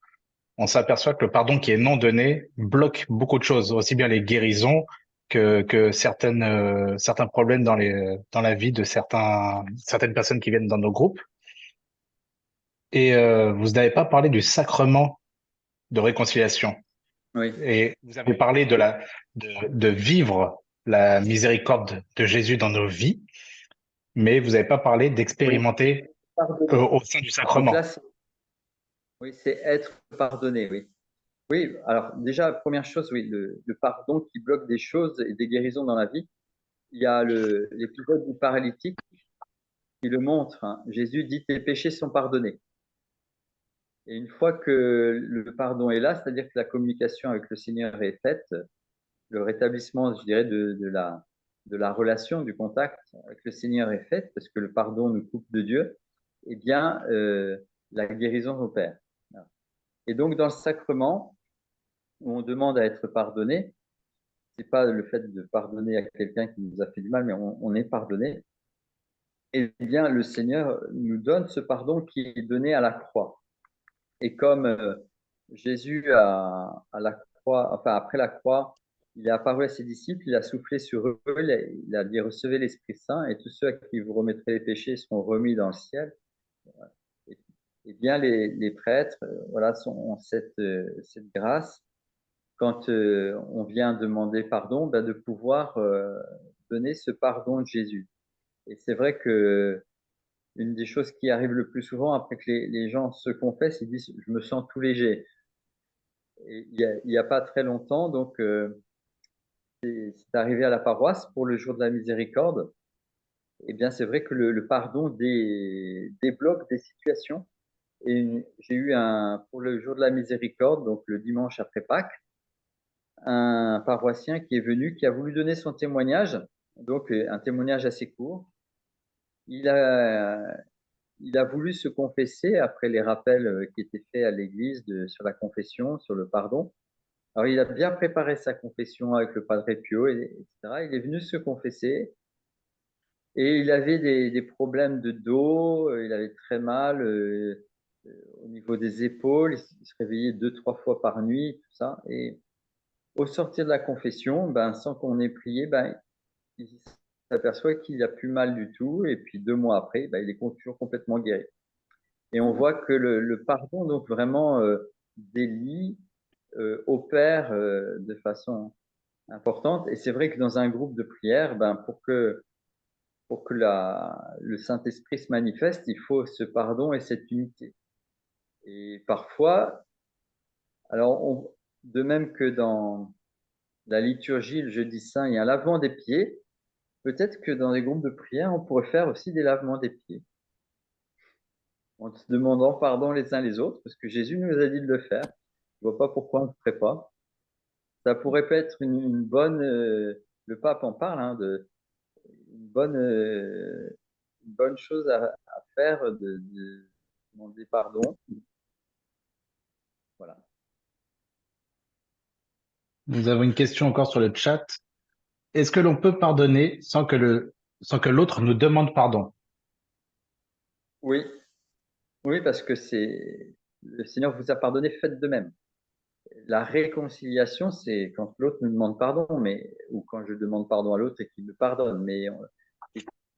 on s'aperçoit que le pardon qui est non donné bloque beaucoup de choses, aussi bien les guérisons que certains problèmes dans la vie de certaines personnes qui viennent dans nos groupes. Et vous n'avez pas parlé du sacrement de réconciliation. oui, Et vous avez parlé de vivre la miséricorde de Jésus dans nos vies, mais vous n'avez pas parlé oui. d'expérimenter Pardonner. au sein du Donc là, sacrement. oui, c'est être pardonné, oui. Oui, alors déjà, première chose, oui, le pardon qui bloque des choses et des guérisons dans la vie. Il y a l'épisode du paralytique qui le montre, hein. Jésus dit: tes péchés sont pardonnés. Et une fois que le pardon est là, c'est-à-dire que la communication avec le Seigneur est faite, le rétablissement, je dirais, de la relation, du contact avec le Seigneur est fait, parce que le pardon nous coupe de Dieu, eh bien, la guérison opère. Et donc, dans le sacrement, où on demande à être pardonné, c'est pas le fait de pardonner à quelqu'un qui nous a fait du mal, mais on est pardonné. Eh bien, le Seigneur nous donne ce pardon qui est donné à la croix. Et comme Jésus à la croix, enfin après la croix, il est apparu à ses disciples, il a soufflé sur eux, il a dit recevez l'Esprit Saint et tous ceux à qui vous remettrez les péchés seront remis dans le ciel. Et, et bien les prêtres, voilà, ont cette grâce quand on vient demander pardon, ben, de pouvoir donner ce pardon de Jésus. Et c'est vrai que une des choses qui arrive le plus souvent après que les gens se confessent, ils disent je me sens tout léger. Et il y a pas très longtemps, donc c'est arrivé à la paroisse pour le jour de la miséricorde. Eh bien, c'est vrai que le pardon débloque des situations. Et j'ai eu pour le jour de la miséricorde, donc le dimanche après Pâques, un paroissien qui est venu, qui a voulu donner son témoignage, donc un témoignage assez court. Il a, il a voulu se confesser après les rappels qui étaient faits à l'église sur la confession, sur le pardon. Alors, il a bien préparé sa confession avec le Padre Pio, etc. Il est venu se confesser et il avait des problèmes de dos, il avait très mal au niveau des épaules, il se réveillait 2, 3 fois par nuit, tout ça. Et au sortir de la confession, ben, sans qu'on ait prié, ben, il s'aperçoit qu'il a plus mal du tout. Et puis 2 mois après, ben, il est toujours complètement guéri. Et on voit que le pardon, donc vraiment, délie, opère de façon importante. Et c'est vrai que dans un groupe de prière, ben, pour que le Saint-Esprit se manifeste, il faut ce pardon et cette unité. Et parfois, alors de même que dans la liturgie, le jeudi saint, il y a un lavement des pieds, peut-être que dans les groupes de prière, on pourrait faire aussi des lavements des pieds, en se demandant pardon les uns les autres, parce que Jésus nous a dit de le faire. Je ne vois pas pourquoi on ne le ferait pas. Ça pourrait être une bonne, le pape en parle, hein, une bonne chose à faire de demander pardon. Voilà. Nous avons une question encore sur le chat. Est-ce que l'on peut pardonner sans que l'autre nous demande pardon? Oui, oui, parce que le Seigneur vous a pardonné, faites de même. La réconciliation, c'est quand l'autre nous demande pardon, ou quand je demande pardon à l'autre et qu'il me pardonne. Mais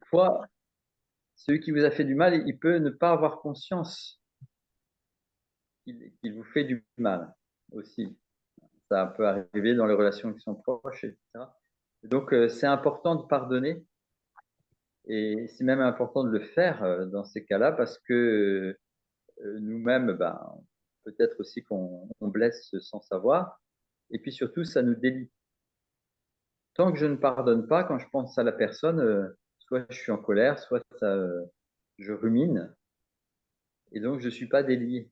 parfois, celui qui vous a fait du mal, il peut ne pas avoir conscience qu'il vous fait du mal aussi. Ça peut arriver dans les relations qui sont proches, etc. Et donc, c'est important de pardonner et c'est même important de le faire dans ces cas-là parce que nous-mêmes, ben, peut-être aussi qu'on blesse sans savoir. Et puis surtout, ça nous délie. Tant que je ne pardonne pas, quand je pense à la personne, soit je suis en colère, soit je rumine, et donc je ne suis pas délié.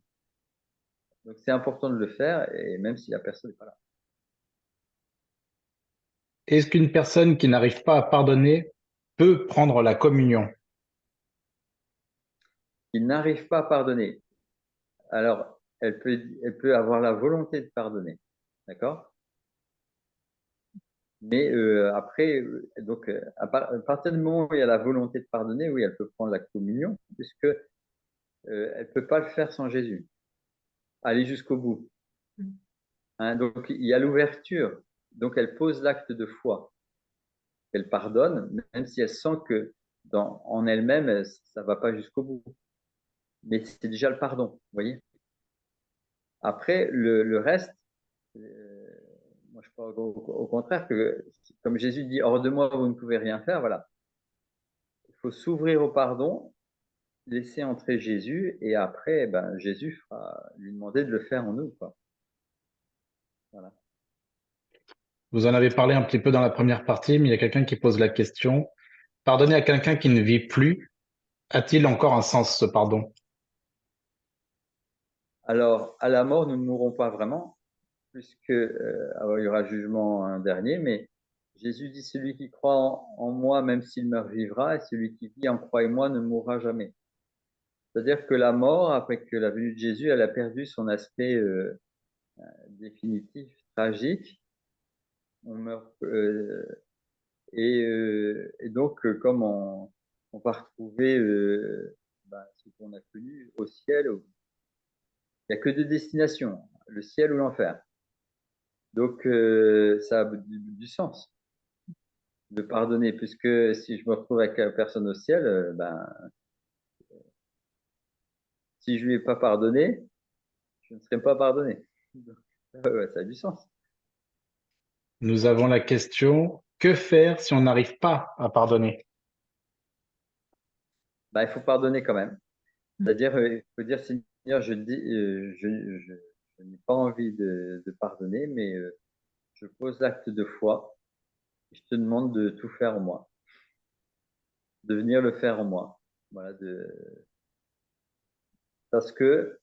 Donc c'est important de le faire, et même si la personne n'est pas là. Est-ce qu'une personne qui n'arrive pas à pardonner peut prendre la communion? Il n'arrive pas à pardonner. Alors, elle peut avoir la volonté de pardonner, d'accord? Mais après, donc, à partir du moment où il y a la volonté de pardonner, oui, elle peut prendre la communion, puisque elle peut pas le faire sans Jésus. Aller jusqu'au bout. Hein, donc, il y a l'ouverture. Donc, elle pose l'acte de foi. Elle pardonne, même si elle sent que en elle-même, ça va pas jusqu'au bout. Mais c'est déjà le pardon, vous voyez. Après, le reste, euh, moi je crois au contraire que, comme Jésus dit, hors de moi, vous ne pouvez rien faire, voilà. Il faut s'ouvrir au pardon, laisser entrer Jésus, et après, ben, Jésus fera lui demander de le faire en nous, quoi. Voilà. Vous en avez parlé un petit peu dans la première partie, mais il y a quelqu'un qui pose la question. Pardonner à quelqu'un qui ne vit plus, a-t-il encore un sens, ce pardon? Alors, à la mort, nous ne mourrons pas vraiment, puisque alors, il y aura jugement un dernier, mais Jésus dit, celui qui croit en moi, même s'il meurt, vivra, et celui qui vit en croit et moi ne mourra jamais. C'est-à-dire que la mort, après que la venue de Jésus, elle a perdu son aspect définitif, tragique. On meurt, et donc, comme on va retrouver ben, ce qu'on a connu au ciel, il n'y a que deux destinations, le ciel ou l'enfer. Donc, ça a du sens de pardonner, puisque si je me retrouve avec la personne au ciel, ben, si je lui ai pas pardonné, je ne serai pas pardonné. Donc, ouais, ça a du sens. Nous avons la question, que faire si on n'arrive pas à pardonner? Ben, il faut pardonner quand même. C'est-à-dire, il faut dire, Seigneur, je n'ai pas envie de pardonner, mais je pose l'acte de foi. Je te demande de tout faire en moi, de venir le faire en moi. Voilà, parce que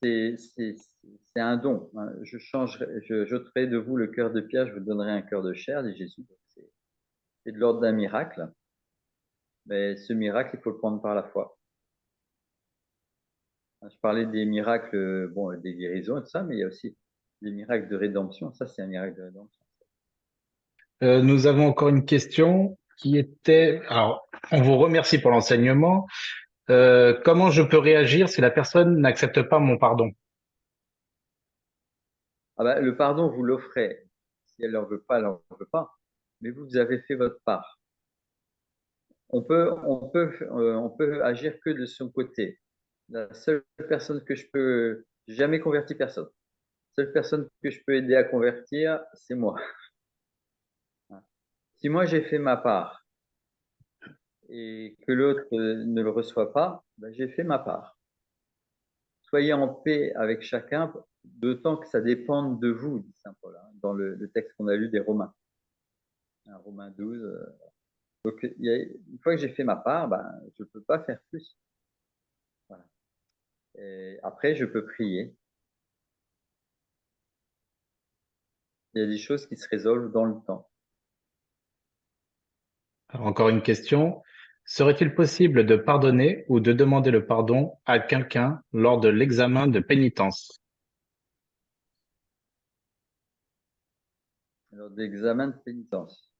c'est un don. Hein. Je jeterai de vous le cœur de pierre, je vous donnerai un cœur de chair, dit Jésus. C'est de l'ordre d'un miracle, mais ce miracle, il faut le prendre par la foi. Je parlais des miracles, bon, des guérisons et tout ça, mais il y a aussi des miracles de rédemption. Ça, c'est un miracle de rédemption. Nous avons encore une question qui était, alors, on vous remercie pour l'enseignement. Comment je peux réagir si la personne n'accepte pas mon pardon? Ah ben, le pardon, vous l'offrez. Si elle n'en veut pas, elle n'en veut pas. Mais vous avez fait votre part. On peut agir que de son côté. La seule personne que je peux, j'ai jamais converti personne. La seule personne que je peux aider à convertir, c'est moi. Si moi j'ai fait ma part et que l'autre ne le reçoit pas, ben, j'ai fait ma part. Soyez en paix avec chacun, d'autant que ça dépend de vous, dit saint Paul, hein, dans le texte qu'on a lu des Romains. Romains 12. Donc, une fois que j'ai fait ma part, ben, je ne peux pas faire plus. Voilà. Et après, je peux prier. Il y a des choses qui se résolvent dans le temps. Alors, encore une question. Serait-il possible de pardonner ou de demander le pardon à quelqu'un lors de l'examen de pénitence? Alors, d'examen de pénitence.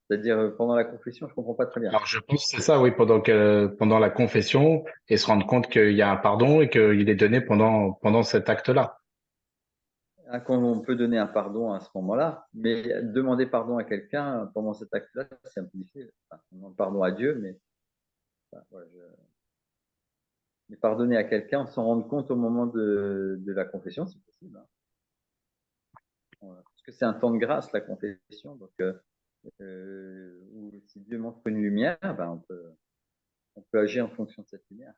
C'est-à-dire pendant la confession, je ne comprends pas très bien. Alors, je pense que c'est ça, oui, pendant la confession et se rendre compte qu'il y a un pardon et qu'il est donné pendant cet acte-là. Quand on peut donner un pardon à ce moment-là, mais demander pardon à quelqu'un pendant cet acte-là, c'est un peu difficile. Enfin, on demande pardon à Dieu, mais, enfin, voilà, mais pardonner à quelqu'un, s'en rendre compte au moment de la confession, c'est possible. Hein. Voilà. Parce que c'est un temps de grâce, la confession. Donc, où si Dieu montre une lumière, ben on peut agir en fonction de cette lumière.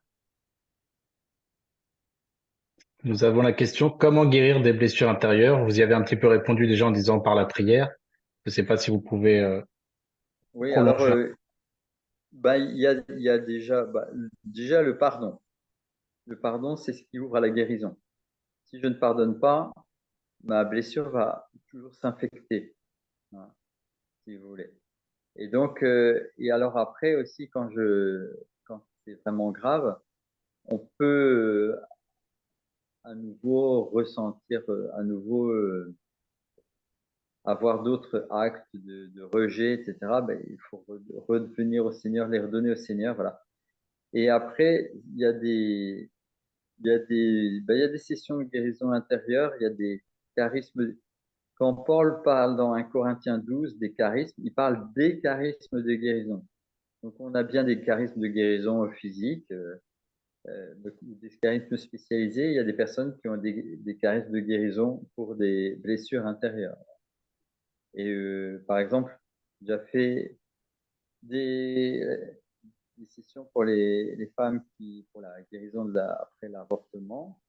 Nous avons la question, comment guérir des blessures intérieures? Vous y avez un petit peu répondu déjà en disant par la prière. Je ne sais pas si vous pouvez Oui, alors, prolonger. bah, il y a déjà, déjà le pardon. Le pardon, c'est ce qui ouvre à la guérison. Si je ne pardonne pas, ma blessure va toujours s'infecter, hein, si vous voulez. Et donc, et alors après aussi, quand c'est vraiment grave, on peut à nouveau ressentir, à nouveau avoir d'autres actes de rejet, etc. Ben, il faut revenir au Seigneur, les redonner au Seigneur, voilà. Et après, il y a des sessions de guérison intérieure, il y a des charismes. Quand Paul parle dans 1 Corinthiens 12 des charismes, il parle des charismes de guérison. Donc, on a bien des charismes de guérison physique, des charismes spécialisés. Il y a des personnes qui ont des charismes de guérison pour des blessures intérieures. Et par exemple, j'ai déjà fait des, des sessions pour les femmes pour la guérison après l'avortement,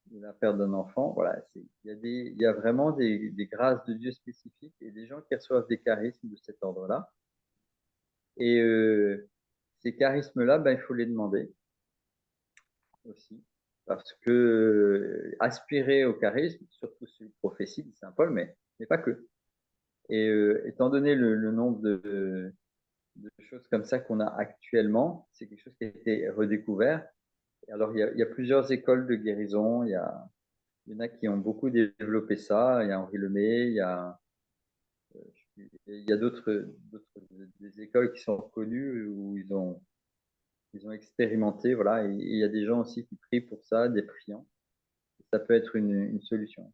de la perte d'un enfant. Voilà, il y a vraiment des grâces de Dieu spécifiques et des gens qui reçoivent des charismes de cet ordre-là. Et ces charismes-là, ben, il faut les demander aussi. Parce que aspirer au charisme, surtout celui de prophétie, dit saint Paul, mais pas que. Et étant donné le nombre de choses comme ça qu'on a actuellement, c'est quelque chose qui a été redécouvert. Et alors, il y a plusieurs écoles de guérison. Il y en a qui ont beaucoup développé ça. Il y a Henri Lemay, il y a d'autres des écoles qui sont reconnues où ils ont expérimenté. Voilà. Et il y a des gens aussi qui prient pour ça, des priants. Ça peut être une solution.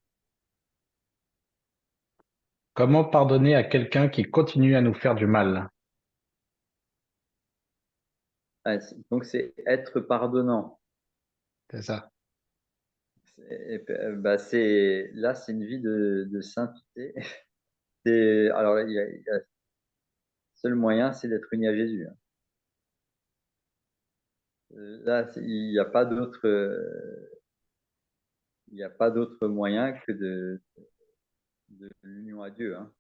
Comment pardonner à quelqu'un qui continue à nous faire du mal? Ah, donc, c'est être pardonnant. C'est ça. Bah, là, c'est une vie de sainteté. Alors, le seul moyen, c'est d'être uni à Jésus. Hein. Là, il n'y a pas d'autre moyen que de l'union à Dieu. Hein.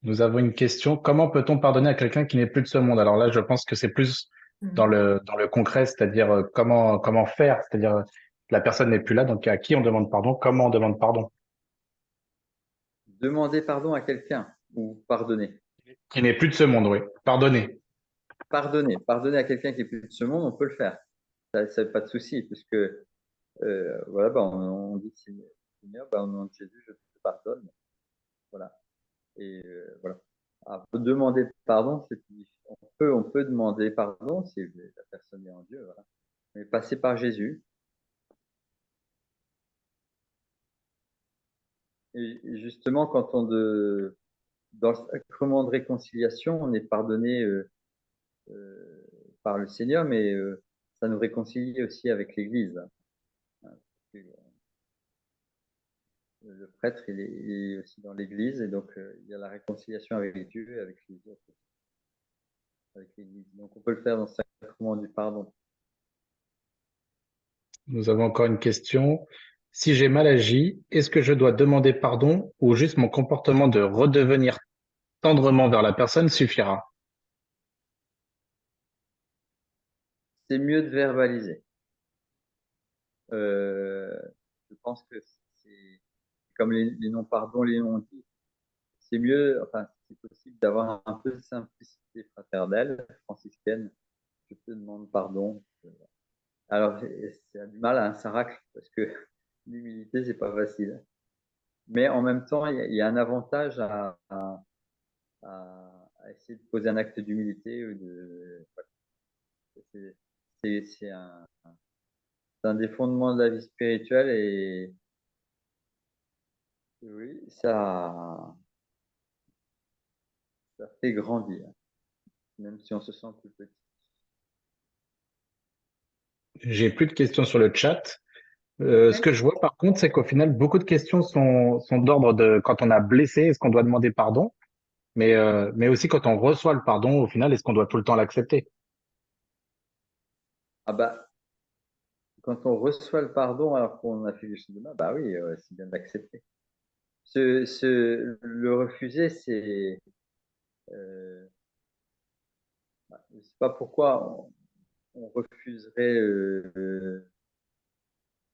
Nous avons une question. Comment peut-on pardonner à quelqu'un qui n'est plus de ce monde? Alors là, je pense que c'est plus dans le concret, c'est-à-dire comment faire, c'est-à-dire la personne n'est plus là, donc à qui on demande pardon, comment on demande pardon? Demander pardon à quelqu'un ou pardonner. Qui n'est plus de ce monde, oui. Pardonner. Pardonner à quelqu'un qui est plus de ce monde, on peut le faire. ça pas de souci, puisque voilà, bah, on dit Seigneur, bah, au nom de Jésus, je te pardonne. Voilà. Et voilà. Alors, demander pardon, c'est plus difficile. On peut demander pardon si la personne est en Dieu, voilà. Mais passer par Jésus. Et justement, dans le sacrement de réconciliation, on est pardonné par le Seigneur, mais ça nous réconcilie aussi avec l'Église. Hein. Le prêtre, il est aussi dans l'Église, et donc il y a la réconciliation avec Dieu et avec les autres, avec l'Église. Donc on peut le faire dans le sacrement du pardon. Nous avons encore une question. Si j'ai mal agi, est-ce que je dois demander pardon ou juste mon comportement de redevenir tendrement vers la personne suffira? C'est mieux de verbaliser. Je pense que c'est comme les non-pardons, les non-dits. C'est mieux, enfin, c'est possible d'avoir un peu de simplicité fraternelle, franciscaine. Je te demande pardon. Alors, c'est du mal à un saracle parce que l'humilité, c'est pas facile. Mais en même temps, il y a un avantage à essayer de poser un acte d'humilité. C'est c'est un des fondements de la vie spirituelle et oui, ça fait grandir, même si on se sent plus petit. J'ai plus de questions sur le chat. Ce que je vois par contre, c'est qu'au final, beaucoup de questions sont d'ordre de quand on a blessé, est-ce qu'on doit demander pardon? Mais aussi quand on reçoit le pardon, au final, est-ce qu'on doit tout le temps l'accepter? Ah bah, quand on reçoit le pardon alors qu'on a fait quelque chose de mal, bah oui, c'est bien d'accepter. Le refuser, euh, je sais pas pourquoi on refuserait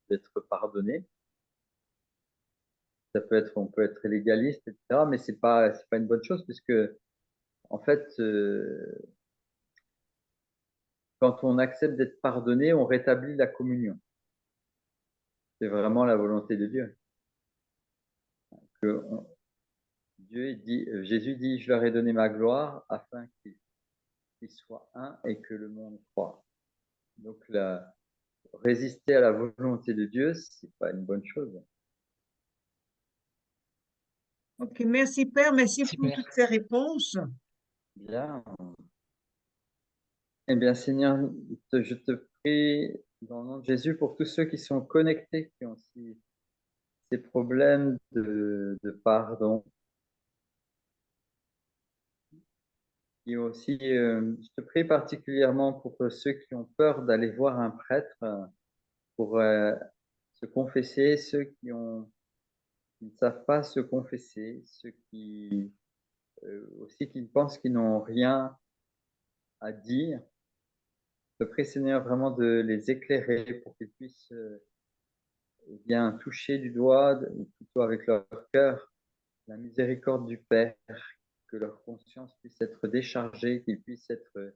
d'être pardonné. On peut être légaliste, etc., mais c'est pas une bonne chose puisque, en fait, quand on accepte d'être pardonné, on rétablit la communion. C'est vraiment la volonté de Dieu. Que Jésus dit, je leur ai donné ma gloire afin qu'ils soient un et que le monde croit. Donc, résister à la volonté de Dieu, c'est pas une bonne chose. Ok, merci Père, merci pour Super. toutes ces réponses. Bien. Eh bien, Seigneur, je te prie dans le nom de Jésus pour tous ceux qui sont connectés, qui ont aussi ces problèmes de pardon, qui ont aussi, je te prie particulièrement pour ceux qui ont peur d'aller voir un prêtre pour se confesser, ceux qui ne savent pas se confesser, ceux qui aussi qui pensent qu'ils n'ont rien à dire. Je te prie, Seigneur, vraiment de les éclairer pour qu'ils puissent bien toucher du doigt, ou plutôt avec leur cœur, la miséricorde du Père, que leur conscience puisse être déchargée, qu'ils puissent être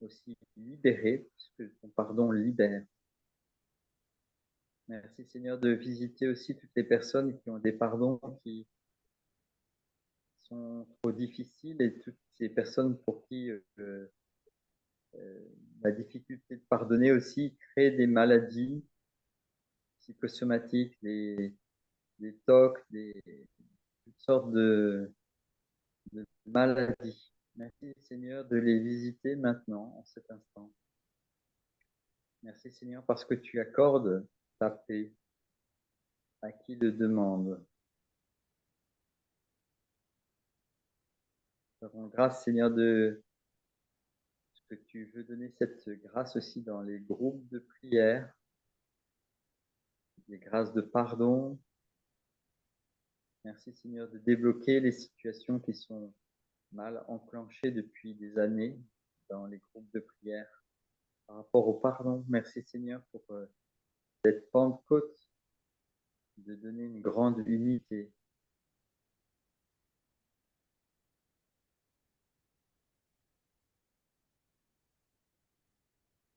aussi libérés, puisque ton pardon libère. Merci Seigneur de visiter aussi toutes les personnes qui ont des pardons qui sont trop difficiles et toutes ces personnes pour qui la difficulté de pardonner aussi crée des maladies psychosomatiques, des TOC, toutes sortes de maladies. Merci Seigneur de les visiter maintenant, en cet instant. Merci Seigneur parce que tu accordes ta paix à qui le demande. Nous avons grâce Seigneur de ce que tu veux donner cette grâce aussi dans les groupes de prière, les grâces de pardon. Merci Seigneur de débloquer les situations qui sont mal enclenchées depuis des années dans les groupes de prière par rapport au pardon. Merci Seigneur pour cette Pentecôte de donner une grande unité.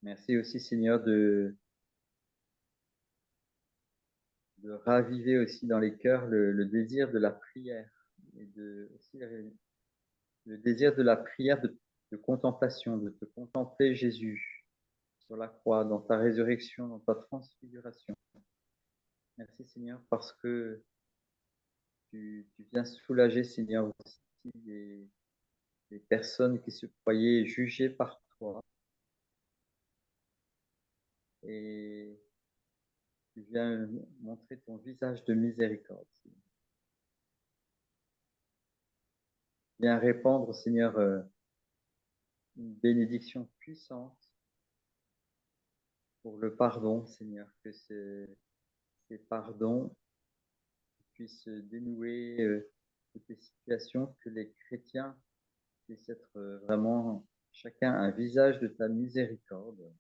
Merci aussi, Seigneur, de raviver aussi dans les cœurs le désir de la prière et aussi le désir de la prière de contemplation, de te contempler, Jésus, sur la croix, dans ta résurrection, dans ta transfiguration. Merci, Seigneur, parce que tu viens soulager, Seigneur, aussi les personnes qui se croyaient jugées par toi. Et tu viens montrer ton visage de miséricorde. Viens répandre, Seigneur, une bénédiction puissante pour le pardon, Seigneur, que ces pardons puissent dénouer toutes les situations, que les chrétiens puissent être vraiment chacun un visage de ta miséricorde,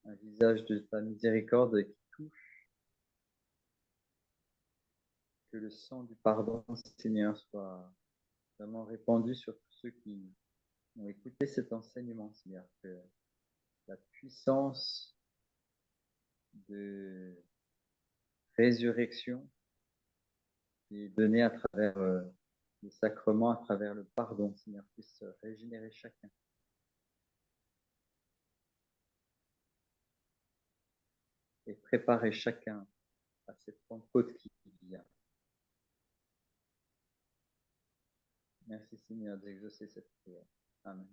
un visage de ta miséricorde qui touche, que le sang du pardon, Seigneur, soit vraiment répandu sur tous ceux qui ont écouté cet enseignement, Seigneur, que la puissance de résurrection qui est donnée à travers le sacrement, à travers le pardon, Seigneur, puisse régénérer chacun. Et préparer chacun à cette Pentecôte qui vient. Merci, Seigneur, d'exaucer cette prière. Amen.